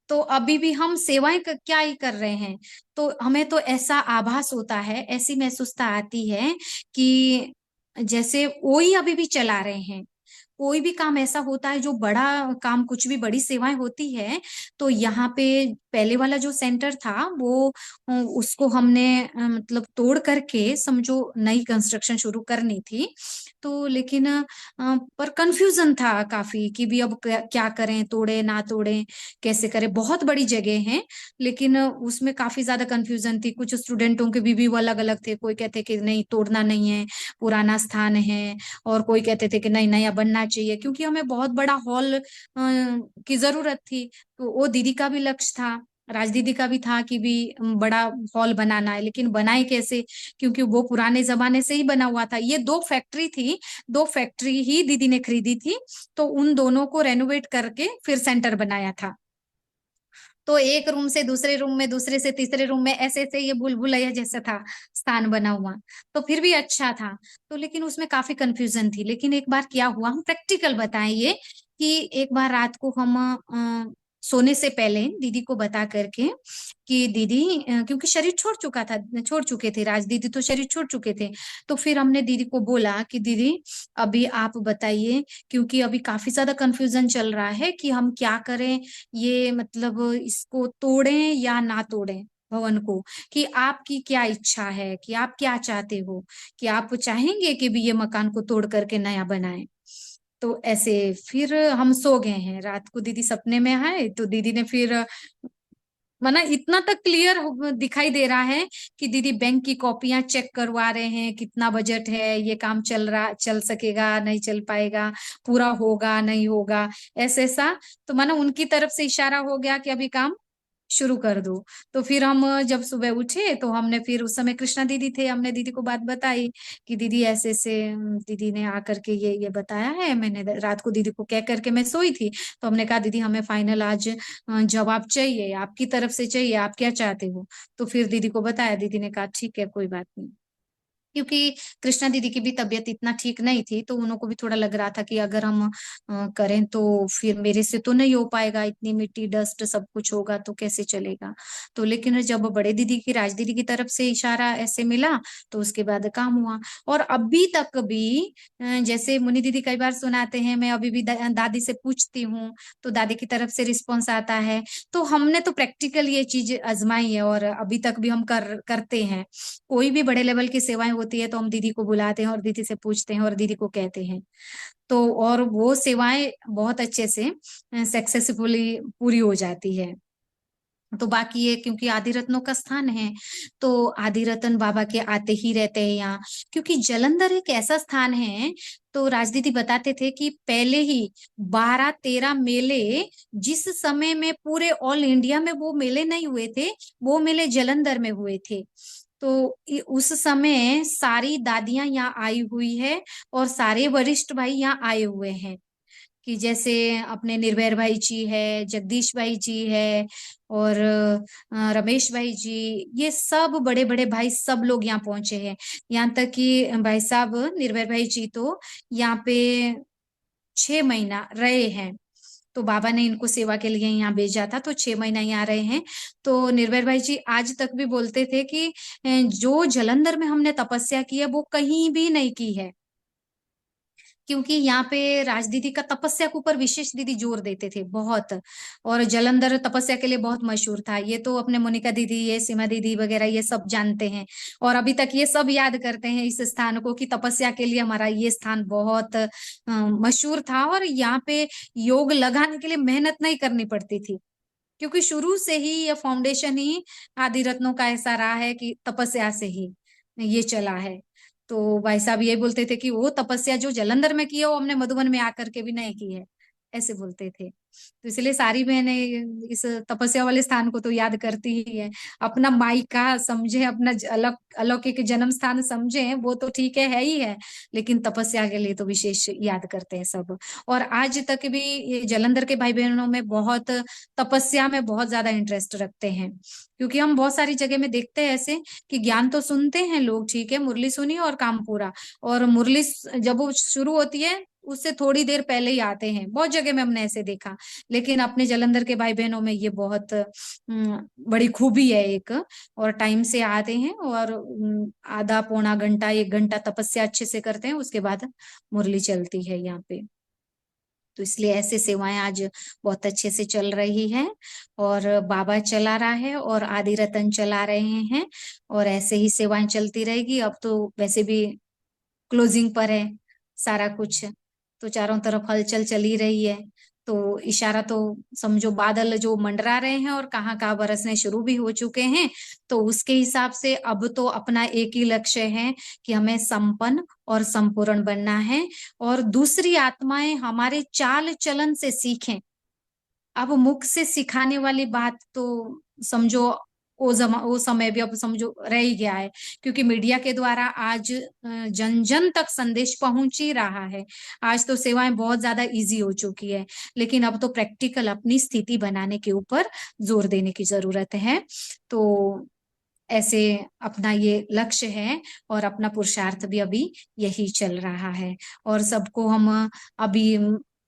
तो अभी भी हम सेवाएं क्या ही कर रहे हैं, तो हमें तो ऐसा आभास होता है, ऐसी महसूसता आती है कि जैसे वही अभी भी चला रहे हैं। कोई भी काम ऐसा होता है जो बड़ा काम, कुछ भी बड़ी सेवाएं होती है, तो यहाँ पे पहले वाला जो सेंटर था वो उसको हमने मतलब तोड़ करके समझो नई कंस्ट्रक्शन शुरू करनी थी। तो लेकिन पर कंफ्यूजन था काफी कि भी अब क्या करें, तोड़े ना तोड़े, कैसे करें। बहुत बड़ी जगह है, लेकिन उसमें काफी ज्यादा कंफ्यूजन थी। कुछ स्टूडेंटों के भी अलग अलग थे, कोई कहते कि नहीं तोड़ना नहीं है, पुराना स्थान है, और कोई कहते थे कि नहीं नया बनना चाहिए, क्योंकि हमें बहुत बड़ा हॉल की जरूरत थी। तो वो दीदी का भी लक्ष्य था, राज दीदी का भी था कि भी बड़ा हॉल बनाना है, लेकिन बनाए कैसे, क्योंकि वो पुराने जमाने से ही बना हुआ था। ये दो फैक्ट्री थी, दो फैक्ट्री ही दीदी ने खरीदी थी, तो उन दोनों को रेनोवेट करके फिर सेंटर बनाया था। तो एक रूम से दूसरे रूम में, दूसरे से तीसरे रूम में, ऐसे ऐसे ये भूल भुलैया जैसा था स्थान बना हुआ। तो फिर भी अच्छा था। तो लेकिन उसमें काफी कंफ्यूजन थी। लेकिन एक बार क्या हुआ, हम प्रैक्टिकल बताएं ये, कि एक बार रात को हम सोने से पहले दीदी को बता करके कि दीदी क्योंकि शरीर छोड़ चुका था, छोड़ चुके थे राज दीदी, तो शरीर छोड़ चुके थे। तो फिर हमने दीदी को बोला कि दीदी अभी आप बताइए, क्योंकि अभी काफी ज्यादा कंफ्यूजन चल रहा है कि हम क्या करें, ये मतलब इसको तोड़ें या ना तोड़ें भवन को, कि आपकी क्या इच्छा है, कि आप क्या चाहते हो, कि आप चाहेंगे कि भी ये मकान को तोड़ करके नया बनाएं। तो ऐसे फिर हम सो गए हैं, रात को दीदी सपने में आए, तो दीदी ने फिर माना इतना तक क्लियर दिखाई दे रहा है कि दीदी बैंक की कॉपियां चेक करवा रहे हैं, कितना बजट है, ये काम चल रहा, चल सकेगा नहीं चल पाएगा, पूरा होगा नहीं होगा, ऐसे ऐसा। तो माना उनकी तरफ से इशारा हो गया कि अभी काम शुरू कर दो। तो फिर हम जब सुबह उठे तो हमने फिर उस समय कृष्णा दीदी थे, हमने दीदी को बात बताई कि दीदी ऐसे ऐसे दीदी ने आकर के ये बताया है। मैंने रात को दीदी को कह करके मैं सोई थी, तो हमने कहा दीदी हमें फाइनल आज जवाब चाहिए, आपकी तरफ से चाहिए, आप क्या चाहते हो। तो फिर दीदी को बताया, दीदी ने कहा ठीक है कोई बात नहीं। क्योंकि कृष्णा दीदी की भी तबीयत इतना ठीक नहीं थी, तो उनको भी थोड़ा लग रहा था कि अगर हम करें तो फिर मेरे से तो नहीं हो पाएगा, इतनी मिट्टी डस्ट सब कुछ होगा तो कैसे चलेगा। तो लेकिन जब बड़े दीदी की, राज दीदी की तरफ से इशारा ऐसे मिला, तो उसके बाद काम हुआ। और अभी तक भी जैसे मुनि दीदी कई बार सुनाते हैं, मैं अभी भी दादी से पूछती हूँ, तो दादी की तरफ से रिस्पॉन्स आता है। तो हमने तो प्रैक्टिकल ये चीज आजमाई है, और अभी तक भी हम करते हैं। कोई भी बड़े लेवल की सेवाएं होती है तो हम दीदी को बुलाते हैं और दीदी से पूछते हैं और दीदी को कहते हैं। तो और वो सेवाएं बहुत अच्छे से सक्सेसफुली पूरी हो जाती है। तो बाकी ये क्योंकि आदि रत्नों का स्थान है, तो आदि रत्न बाबा के आते ही रहते हैं यहाँ। क्योंकि जलंधर एक ऐसा स्थान है, तो राजदीदी बताते थे कि पहले ही 12-13 मेले, जिस समय में पूरे ऑल इंडिया में वो मेले नहीं हुए थे, वो मेले जलंधर में हुए थे। तो उस समय सारी दादियां यहाँ आई हुई है, और सारे वरिष्ठ भाई यहाँ आए हुए हैं। कि जैसे अपने निर्भय भाई जी है, जगदीश भाई जी है, और रमेश भाई जी, ये सब बड़े बड़े भाई सब लोग यहाँ पहुंचे हैं। यहाँ तक कि भाई साहब निर्भय भाई जी तो यहाँ पे 6 महीना रहे हैं। तो बाबा ने इनको सेवा के लिए यहाँ भेजा था, तो 6 महीना यहाँ रहे हैं। तो निर्भय भाई जी आज तक भी बोलते थे कि जो जलंधर में हमने तपस्या की है वो कहीं भी नहीं की है। क्योंकि यहाँ पे राज दीदी का तपस्या के ऊपर विशेष दीदी जोर देते थे बहुत। और जलंधर तपस्या के लिए बहुत मशहूर था, ये तो अपने मोनिका दीदी, ये सीमा दीदी वगैरह ये सब जानते हैं। और अभी तक ये सब याद करते हैं इस स्थान को, कि तपस्या के लिए हमारा ये स्थान बहुत मशहूर था। और यहाँ पे योग लगाने के लिए मेहनत नहीं करनी पड़ती थी, क्योंकि शुरू से ही ये फाउंडेशन ही आदि रत्नों का ऐसा रहा है कि तपस्या से ही ये चला है। तो भाई साहब ये बोलते थे कि वो तपस्या जो जलंधर में की है वो हमने मधुबन में आकर के भी नहीं की है। ऐसे बोलते थे। तो इसलिए सारी बहनें इस तपस्या वाले स्थान को तो याद करती ही है। अपना मायका समझे, अपना अलौकिक जन्म स्थान समझे, वो तो ठीक है ही है, लेकिन तपस्या के लिए तो विशेष याद करते हैं सब। और आज तक भी ये जलंधर के भाई बहनों में बहुत तपस्या में बहुत ज्यादा इंटरेस्ट रखते हैं। क्योंकि हम बहुत सारी जगह में देखते हैं ऐसे कि ज्ञान तो सुनते हैं लोग, ठीक है, मुरली सुनी और काम पूरा। और मुरली जब वो शुरू होती है उससे थोड़ी देर पहले ही आते हैं, बहुत जगह में हमने ऐसे देखा। लेकिन अपने जलंधर के भाई बहनों में ये बहुत बड़ी खूबी है एक। और टाइम से आते हैं और आधा पौना घंटा 1 घंटा तपस्या अच्छे से करते हैं, उसके बाद मुरली चलती है यहाँ पे। तो इसलिए ऐसे सेवाएं आज बहुत अच्छे से चल रही है। और बाबा चला रहा है और आदि रतन चला रहे हैं, और ऐसे ही सेवाएं चलती रहेगी। अब तो वैसे भी क्लोजिंग पर है सारा कुछ, तो चारों तरफ हलचल चली रही है। तो इशारा तो समझो बादल जो मंडरा रहे हैं और कहाँ कहाँ बरसने शुरू भी हो चुके हैं। तो उसके हिसाब से अब तो अपना एक ही लक्ष्य है कि हमें संपन्न और संपूर्ण बनना है, और दूसरी आत्माएं हमारे चाल चलन से सीखें। अब मुख से सिखाने वाली बात तो समझो वो समय भी अब समझो रह ही गया है। क्योंकि मीडिया के द्वारा आज जन जन तक संदेश पहुंच ही रहा है। आज तो सेवाएं बहुत ज्यादा इजी हो चुकी है, लेकिन अब तो प्रैक्टिकल अपनी स्थिति बनाने के ऊपर जोर देने की जरूरत है। तो ऐसे अपना ये लक्ष्य है, और अपना पुरुषार्थ भी अभी यही चल रहा है। और सबको हम अभी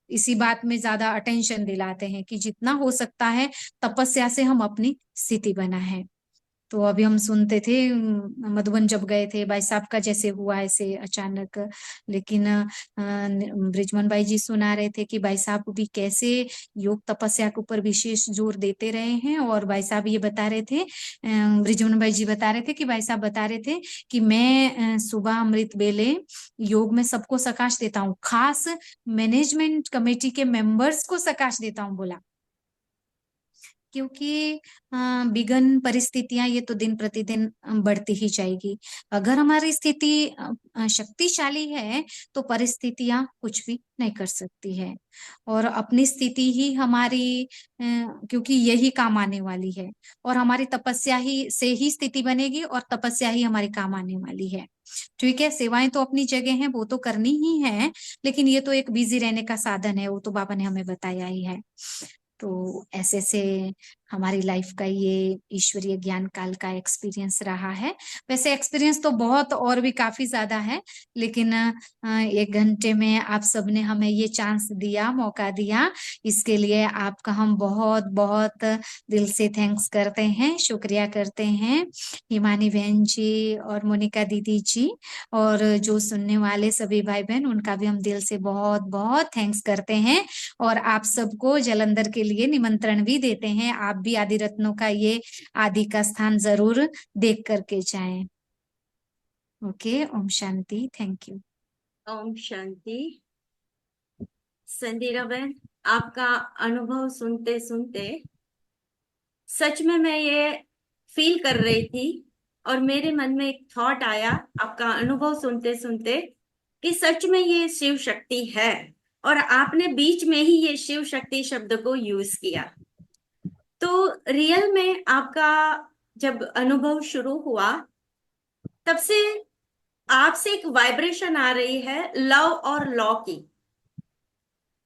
इसी बात में ज्यादा अटेंशन दिलाते हैं कि जितना हो सकता है तपस्या से हम अपनी स्थिति बनाए। तो अभी हम सुनते थे मधुबन जब गए थे भाई साहब का जैसे हुआ ऐसे अचानक। लेकिन बृजमन भाई जी सुना रहे थे कि भाई साहब भी कैसे योग तपस्या के ऊपर विशेष जोर देते रहे हैं। और भाई साहब ये बता रहे थे, बृजमन भाई जी बता रहे थे कि भाई साहब बता रहे थे कि मैं सुबह अमृत बेले योग में सबको सकाश देता हूँ, खास मैनेजमेंट कमेटी के मेंबर्स को सकाश देता हूँ बोला। क्योंकि विघन परिस्थितियां ये तो दिन प्रतिदिन बढ़ती ही जाएगी। अगर हमारी स्थिति शक्तिशाली है तो परिस्थितियां कुछ भी नहीं कर सकती है। और अपनी स्थिति ही हमारी क्योंकि यही काम आने वाली है। और हमारी तपस्या ही से ही स्थिति बनेगी, और तपस्या ही हमारी काम आने वाली है। ठीक है, सेवाएं तो अपनी जगह है, वो तो करनी ही है, लेकिन ये तो एक बिजी रहने का साधन है, वो तो बाबा ने हमें बताया ही है। तो ऐसे से हमारी लाइफ का ये ईश्वरीय ज्ञान काल का एक्सपीरियंस रहा है। वैसे एक्सपीरियंस तो बहुत और भी काफी ज्यादा है, लेकिन 1 घंटे में आप सबने हमें ये चांस दिया, मौका दिया, इसके लिए आपका हम बहुत बहुत दिल से थैंक्स करते हैं, शुक्रिया करते हैं। हिमानी बहन जी और मोनिका दीदी जी, और जो सुनने वाले सभी भाई बहन, उनका भी हम दिल से बहुत बहुत थैंक्स करते हैं। और आप सबको जलंधर के लिए निमंत्रण भी देते हैं, आप भी आदि रत्नों का ये आदि का स्थान जरूर देख करके जाएं। ओके, ओम शांति, थैंक यू। ओम शांति। संदीरा बहन, आपका अनुभव सुनते सुनते सच में मैं ये फील कर रही थी, और मेरे मन में एक थॉट आया आपका अनुभव सुनते सुनते कि सच में ये शिव शक्ति है। और आपने बीच में ही ये शिव शक्ति शब्द को यूज किया। तो रियल में आपका जब अनुभव शुरू हुआ, तब से आपसे एक वाइब्रेशन आ रही है लव और लॉ की।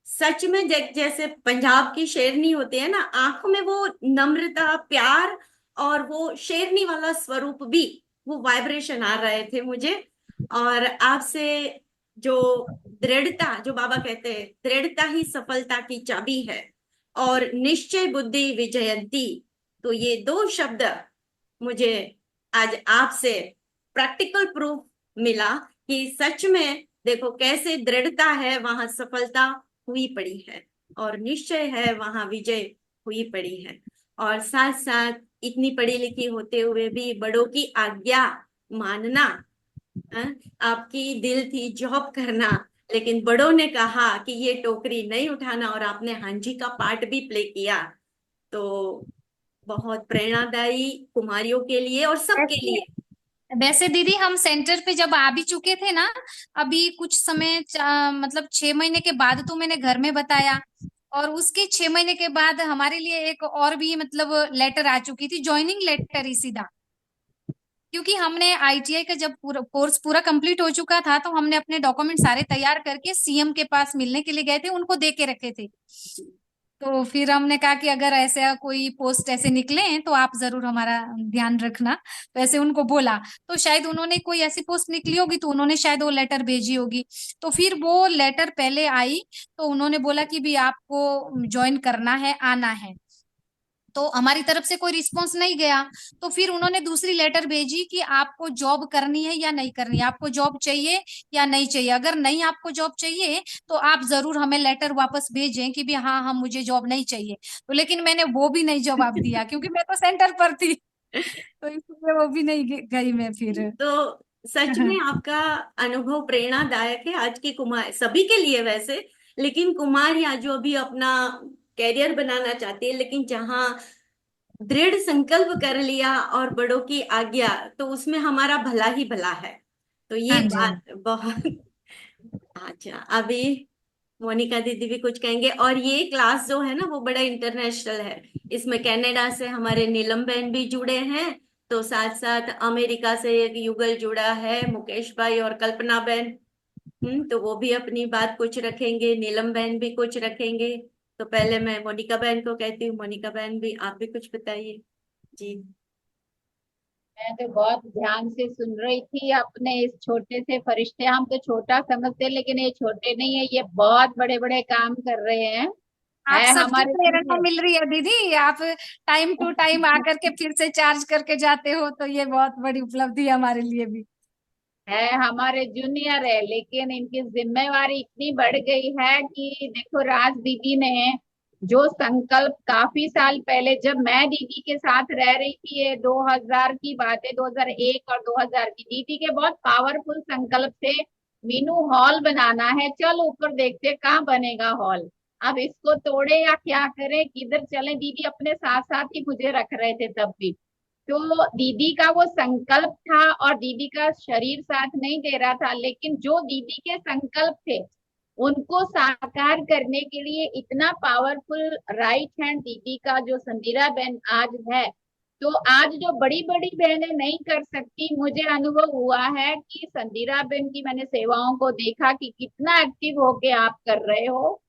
सच में जैसे पंजाब की शेरनी होती है ना, आंखों में वो नम्रता, प्यार, और वो शेरनी वाला स्वरूप भी, वो वाइब्रेशन आ रहे थे मुझे। और आपसे जो दृढ़ता, जो बाबा कहते हैं दृढ़ता ही सफलता की चाबी है, और निश्चय बुद्धि विजयंती, तो ये 2 शब्द मुझे आज आपसे प्रैक्टिकल प्रूफ मिला कि सच में देखो कैसे दृढ़ता है वहां सफलता हुई पड़ी है, और निश्चय है वहां विजय हुई पड़ी है। और साथ साथ इतनी पढ़ी लिखी होते हुए भी बड़ों की आज्ञा मानना। आपकी दिल थी जॉब करना, लेकिन बड़ों ने कहा कि ये टोकरी नहीं उठाना, और आपने हांजी का पार्ट भी प्ले किया। तो बहुत प्रेरणादायी कुमारियों के लिए और सबके ऐसे लिए। वैसे दीदी हम सेंटर पे जब आ भी चुके थे ना, अभी कुछ समय मतलब 6 महीने के बाद तो मैंने घर में बताया। और उसके 6 महीने के बाद हमारे लिए एक और भी मतलब लेटर आ चुकी थी, ज्वाइनिंग लेटर ही सीधा। क्योंकि हमने आईटीआई का जब पूरा कोर्स पूरा कंप्लीट हो चुका था, तो हमने अपने डॉक्यूमेंट सारे तैयार करके सीएम के पास मिलने के लिए गए थे, उनको दे के रखे थे। तो फिर हमने कहा कि अगर ऐसा कोई पोस्ट ऐसे निकले तो आप जरूर हमारा ध्यान रखना। तो ऐसे उनको बोला, तो शायद उन्होंने कोई ऐसी पोस्ट निकली होगी, तो उन्होंने शायद वो लेटर भेजी होगी। तो फिर वो लेटर पहले आई, तो उन्होंने बोला कि भी आपको ज्वाइन करना है, आना है। तो हमारी तरफ से कोई रिस्पॉन्स नहीं गया। तो फिर उन्होंने दूसरी लेटर भेजी कि आपको जॉब करनी है या नहीं करनी है, आपको जॉब चाहिए या नहीं चाहिए। अगर नहीं आपको जॉब चाहिए तो आप जरूर हमें लेटर वापस भेजें कि भी हाँ हम मुझे जॉब नहीं चाहिए। तो लेकिन मैंने वो भी नहीं जवाब दिया, क्योंकि मैं तो सेंटर पर थी। तो इसलिए वो भी नहीं गई मैं फिर। तो सच में आपका अनुभव प्रेरणादायक है आज की कुमार सभी के लिए वैसे, लेकिन कुमारियां जो अभी अपना कैरियर बनाना चाहती है, लेकिन जहाँ दृढ़ संकल्प कर लिया और बड़ों की आज्ञा, तो उसमें हमारा भला ही भला है। तो ये हाँ जी, हाँ। बात बहुत अच्छा। अभी मोनिका दीदी भी कुछ कहेंगे। और ये क्लास जो है ना वो बड़ा इंटरनेशनल है। इसमें कनाडा से हमारे नीलम बहन भी जुड़े हैं, तो साथ साथ अमेरिका से एक युगल जुड़ा है, मुकेश भाई और कल्पना बहन। तो वो भी अपनी बात कुछ रखेंगे, नीलम बहन भी कुछ रखेंगे। तो पहले मैं मोनिका बहन को कहती हूँ, मोनिका बहन भी आप भी कुछ बताइए जी। मैं तो बहुत ध्यान से सुन रही थी अपने इस छोटे से फरिश्ते, हम तो छोटा समझते हैं, लेकिन ये छोटे नहीं है, ये बहुत बड़े बड़े काम कर रहे हैं। आप है सबकी हमारे प्रेरणा लिए। मिल रही है दीदी, आप टाइम टू टाइम आकर के फिर से चार्ज करके जाते हो, तो ये बहुत बड़ी उपलब्धि है हमारे लिए भी। है हमारे जूनियर है, लेकिन इनकी जिम्मेवारी इतनी बढ़ गई है कि देखो, राज दीदी ने जो संकल्प काफी साल पहले, जब मैं दीदी के साथ रह रही थी, ये 2000 की बात है, 2001 और 2000 की, दीदी के बहुत पावरफुल संकल्प थे। मीनू हॉल बनाना है, चल ऊपर देखते कहाँ बनेगा हॉल। अब इसको तोड़े या क्या करें, किधर चले, दीदी अपने साथ साथ ही मुझे रख रहे थे तब भी। तो दीदी का वो संकल्प था, और दीदी का शरीर साथ नहीं दे रहा था, लेकिन जो दीदी के संकल्प थे उनको साकार करने के लिए इतना पावरफुल राइट हैंड दीदी का जो संदीरा बहन आज है। तो आज जो बड़ी बड़ी बहनें नहीं कर सकती, मुझे अनुभव हुआ है कि संदीरा बहन की मैंने सेवाओं को देखा कि कितना एक्टिव होके आप कर रहे हो।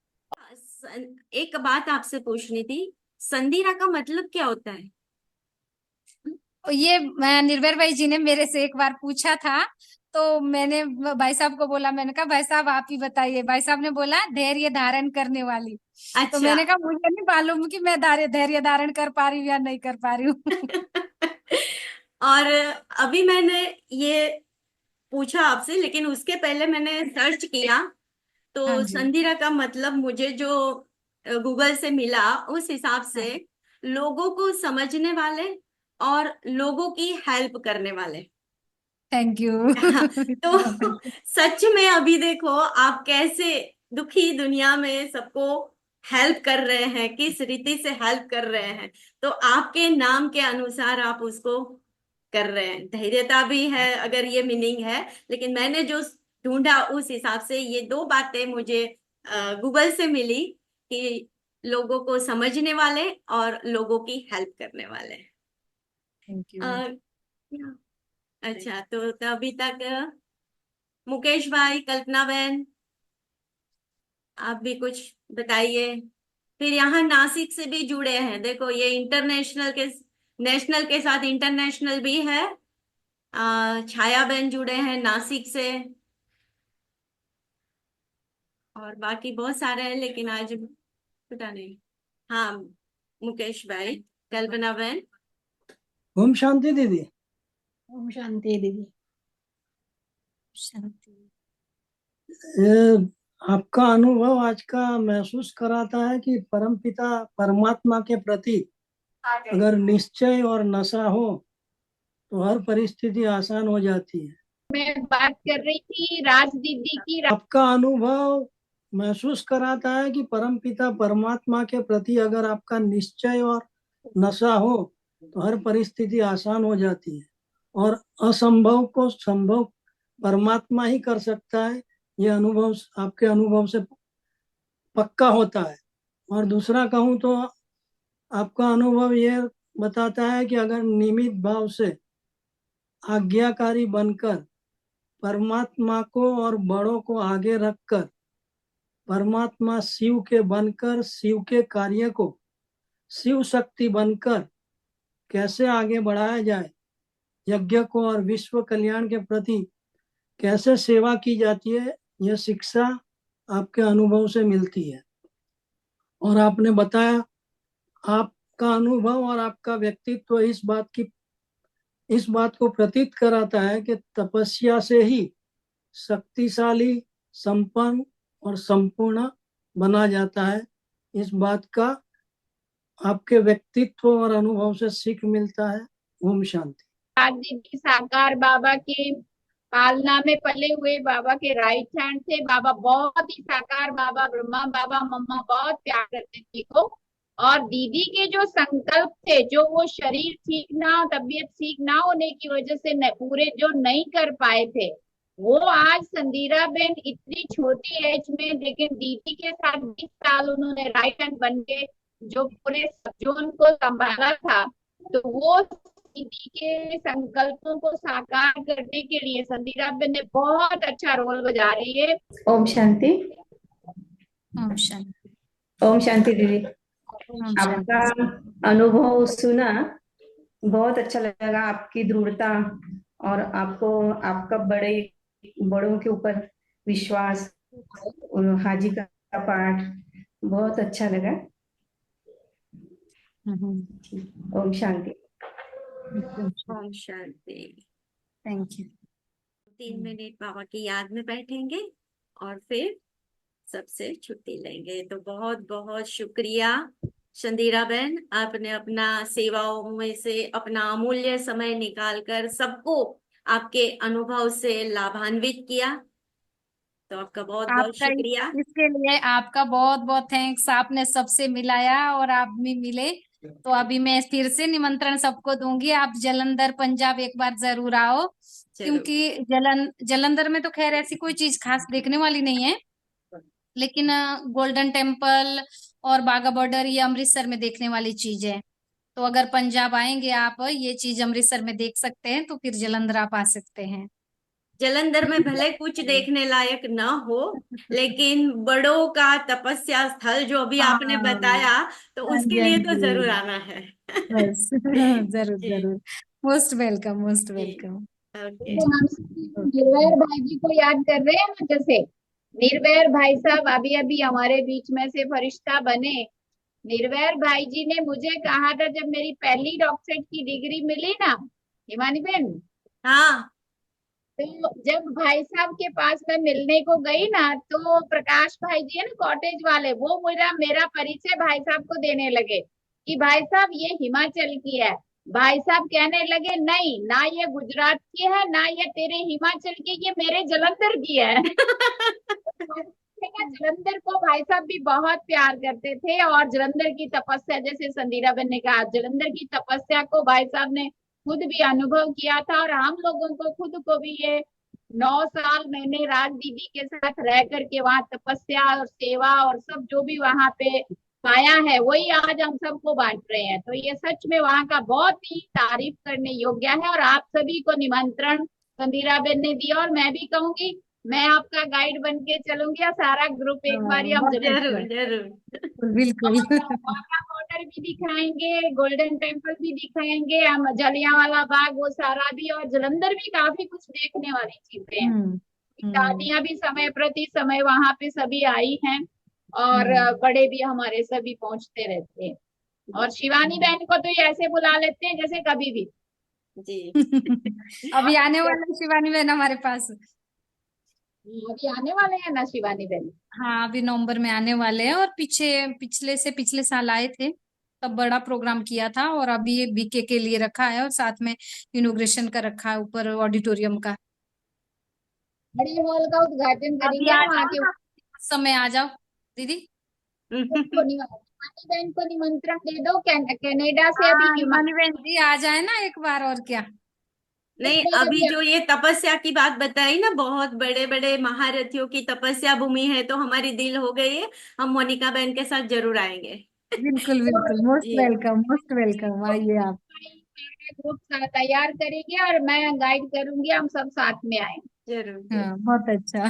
एक बात आपसे पूछनी थी, संधिरा का मतलब क्या होता है? और ये निर्भय भाई जी ने मेरे से एक बार पूछा था, तो मैंने भाई साहब को बोला, मैंने कहा भाई साहब आप ही बताइए। भाई साहब ने बोला धैर्य धारण करने वाली। तो अच्छा। मैंने कहा मुझे नहीं मालूम कि मैं धैर्य धारण कर पा रही हूँ या नहीं कर पा रही हूँ। और अभी मैंने ये पूछा आपसे, लेकिन उसके पहले मैंने सर्च किया, हाँ तो जी, संधिरा का मतलब मुझे जो गूगल से मिला उस हिसाब हाँ। से लोगों को समझने वाले और लोगों की हेल्प करने वाले। Thank you. हाँ, तो इतना thank you। सच में अभी देखो आप कैसे दुखी दुनिया में सबको हेल्प कर रहे हैं, किस रीति से हेल्प कर रहे हैं। तो आपके नाम के अनुसार आप उसको कर रहे हैं, धैर्यता भी है अगर ये मीनिंग है। लेकिन मैंने जो ढूंढा उस हिसाब से ये दो बातें मुझे गूगल से मिली कि लोगों को समझने वाले और लोगों की हेल्प करने वाले। Thank you. अ, अच्छा, तो अभी तक मुकेश भाई, कल्पना बहन, आप भी कुछ बताइए। फिर यहाँ नासिक से भी जुड़े हैं, देखो ये इंटरनेशनल के नेशनल के साथ इंटरनेशनल भी है। छाया बहन जुड़े हैं नासिक से, और बाकी बहुत सारे हैं लेकिन आज पता नहीं। हाँ, मुकेश भाई, कल्पना बहन। ओम शांति दीदी। ओम शांति दीदी। शांति। ये आपका अनुभव आज का महसूस कराता है कि परमपिता परमात्मा के प्रति अगर निश्चय और नशा हो तो हर परिस्थिति आसान हो जाती है। मैं बात कर रही थी राज दीदी की। आपका अनुभव महसूस कराता है कि परमपिता परमात्मा के प्रति अगर आपका निश्चय और नशा हो तो हर परिस्थिति आसान हो जाती है। और असंभव को संभव परमात्मा ही कर सकता है, ये अनुभव आपके अनुभव से पक्का होता है। और दूसरा कहूँ तो आपका अनुभव ये बताता है कि अगर निमित्त भाव से आज्ञाकारी बनकर परमात्मा को और बड़ों को आगे रखकर परमात्मा शिव के बनकर शिव के कार्य को शिव शक्ति बनकर कैसे आगे बढ़ाया जाए, यज्ञ को और विश्व कल्याण के प्रति कैसे सेवा की जाती है, यह शिक्षा आपके अनुभव से मिलती है। और आपने बताया आपका अनुभव और आपका व्यक्तित्व इस बात को प्रतीत कराता है कि तपस्या से ही शक्तिशाली, संपन्न और संपूर्ण बना जाता है। इस बात का आपके व्यक्तित्व और अनुभव से सीख मिलता है। ओम शांति। दीदी साकार बाबा की पालना में पले हुए बाबा के राइट हैंड थे। बाबा बहुत ही साकार बाबा, ब्रह्मा बाबा, मम्मा बहुत प्यार करते थे को। और दीदी के जो संकल्प थे, जो वो शरीर ठीक ना, तबीयत ठीक ना होने की वजह से पूरे जो नहीं कर पाए थे, वो आज संदीरा बेन इतनी छोटी एज में, लेकिन दीदी के साथ 20 साल उन्होंने राइट हैंड बन के जो पूरे जोन को संभाला था। तो वो दीदी के संकल्पों को साकार करने के लिए संदीरा बेन ने बहुत अच्छा रोल बजा रही है। ओम शांति। ओम शांति। ओम शांति दीदी, ओम आपका शांति। अनुभव सुना, बहुत अच्छा लगा। आपकी दृढ़ता और आपको आपका बड़ों के ऊपर विश्वास, हाजी का पाठ बहुत अच्छा लगा। ओम शांति। ओम शांति। Thank you. 3 मिनट बाबा की याद में बैठेंगे और फिर सबसे छुट्टी लेंगे। तो बहुत बहुत शुक्रिया संदीरा बहन, आपने अपना सेवाओं में से अपना अमूल्य समय निकालकर सबको आपके अनुभव से लाभान्वित किया। तो आपका बहुत बहुत आपका शुक्रिया। इसके लिए आपका बहुत बहुत थैंक्स। आपने सबसे मिलाया और आप भी मिले। तो अभी मैं फिर से निमंत्रण सबको दूंगी, आप जलंधर पंजाब एक बार जरूर आओ। क्योंकि जलंधर में तो खैर ऐसी कोई चीज खास देखने वाली नहीं है, लेकिन गोल्डन टेम्पल और बाघा बॉर्डर ये अमृतसर में देखने वाली चीज है। तो अगर पंजाब आएंगे आप, ये चीज अमृतसर में देख सकते हैं, तो फिर जलंधर आप आ सकते हैं। जलंधर में भले कुछ देखने लायक न हो, लेकिन बड़ों का तपस्या स्थल जो अभी आपने हाँ बताया, तो हाँ उसके जी, हाँ लिए तो जी। जरूर आना है। बस जरूर जी जरूर। मोस्ट वेलकम, मोस्ट जी। वेलकम। ओके। तो हम निर्भय भाई जी को याद कर रहे हैं ना, जैसे निर्भय भाई साहब अभी अभी हमारे बीच में से फरिश्ता बने। निर्भय भाई जी ने मुझे कहा था, जब मेरी पहली डॉक्टरेट की डिग्री मिली ना हिमानी बहन, हाँ तो जब भाई साहब के पास मैं मिलने को गई ना, तो प्रकाश भाई जी है ना कॉटेज वाले, वो मेरा मेरा परिचय भाई साहब को देने लगे कि भाई साहब ये हिमाचल की है। भाई साहब कहने लगे नहीं ना, ये गुजरात की है ना, ये तेरे हिमाचल की, ये मेरे जलंधर की है। जलंधर को भाई साहब भी बहुत प्यार करते थे। और जलंधर की तपस्या, जैसे संदीरा बहन ने कहा, जलंधर की तपस्या को भाई साहब ने खुद भी अनुभव किया था। और हम लोगों को खुद को भी ये 9 साल मैंने राज दीदी के साथ रह करके वहाँ तपस्या और सेवा और सब जो भी वहाँ पे पाया है, वही आज हम सबको बांट रहे हैं। तो ये सच में वहाँ का बहुत ही तारीफ करने योग्य है। और आप सभी को निमंत्रण संदीरा बेन ने दिया, और मैं भी कहूंगी मैं आपका गाइड बन के चलूंगी, और सारा ग्रुप एक बार हम जरूर जरूर। बिल्कुल। बॉर्डर भी दिखाएंगे, गोल्डन टेम्पल भी दिखाएंगे, हम जलियांवाला बाग वो सारा भी, और जलंधर भी काफी कुछ देखने वाली चीजें हैं। दादियां भी समय प्रति समय वहां पे सभी आई हैं, और बड़े भी हमारे सभी पहुंचते रहते हैं। और शिवानी बहन को तो ये ऐसे बुला लेते हैं जैसे कभी भी। जी अभी आने वाला है शिवानी बहन हमारे पास। अभी आने वाले हैं ना शिवानी बहन? हाँ, अभी नवंबर में आने वाले हैं। और पिछले साल आए थे, तब बड़ा प्रोग्राम किया था। और अभी ये बीके के लिए रखा है, और साथ में इनॉग्रेशन का रखा है ऊपर ऑडिटोरियम का। बड़े हॉल का उद्घाटन अभी करेंगे आ ना वहाँ जाओ के। ना, समय आ जाओ दीदी। शिवानी बहन को निमंत्रण दे दो, कनाडा से अभी हाँ, हिमानी बहन जी आ जाए ना एक बार, और क्या। नहीं, अभी जो ये तपस्या की बात बताई ना, बहुत बड़े बड़े महारथियों की तपस्या भूमि है, तो हमारी दिल हो गई है। हम मोनिका बहन के साथ जरूर आएंगे। बिल्कुल बिल्कुल, मोस्ट जी वेलकम, मोस्ट वेलकम, आइए आप। ग्रुप तैयार करेंगे और मैं गाइड करूंगी, हम सब साथ में आएंगे। जरूर जरूर। हाँ, बहुत अच्छा।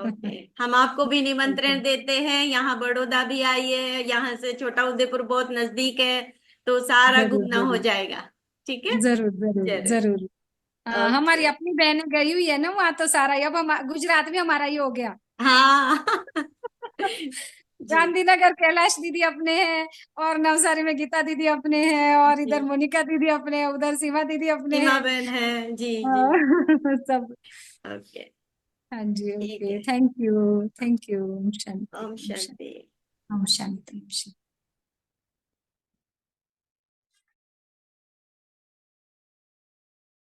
ओके, हम आपको भी निमंत्रण बिल्कुल, देते हैं, यहाँ बड़ौदा भी आइए, यहाँ से छोटा उदेपुर बहुत नजदीक है, तो सारा जरूर घूमना हो जरूर जाएगा। ठीक है। जरूर जरूर जरूर। जरूर। हमारी ओके। अपनी बहनें गई हुई है ना वहाँ, तो सारा ही अब हम गुजरात भी हमारा ही हो गया। हाँ। जी गांधीनगर कैलाश दीदी अपने हैं, और नवसारी में गीता दीदी अपने हैं, और जी। इधर मोनिका दीदी अपने हैं, उधर सीमा दीदी अपने सीमा हैं। बहन है। जी जी। हाँ, सब। ओके। हाँ जी, ठीक ओके, है। Thank you, thank you. ओम शांति, ओम ओम शांति, शांति। ओम शांति, ओम शांति।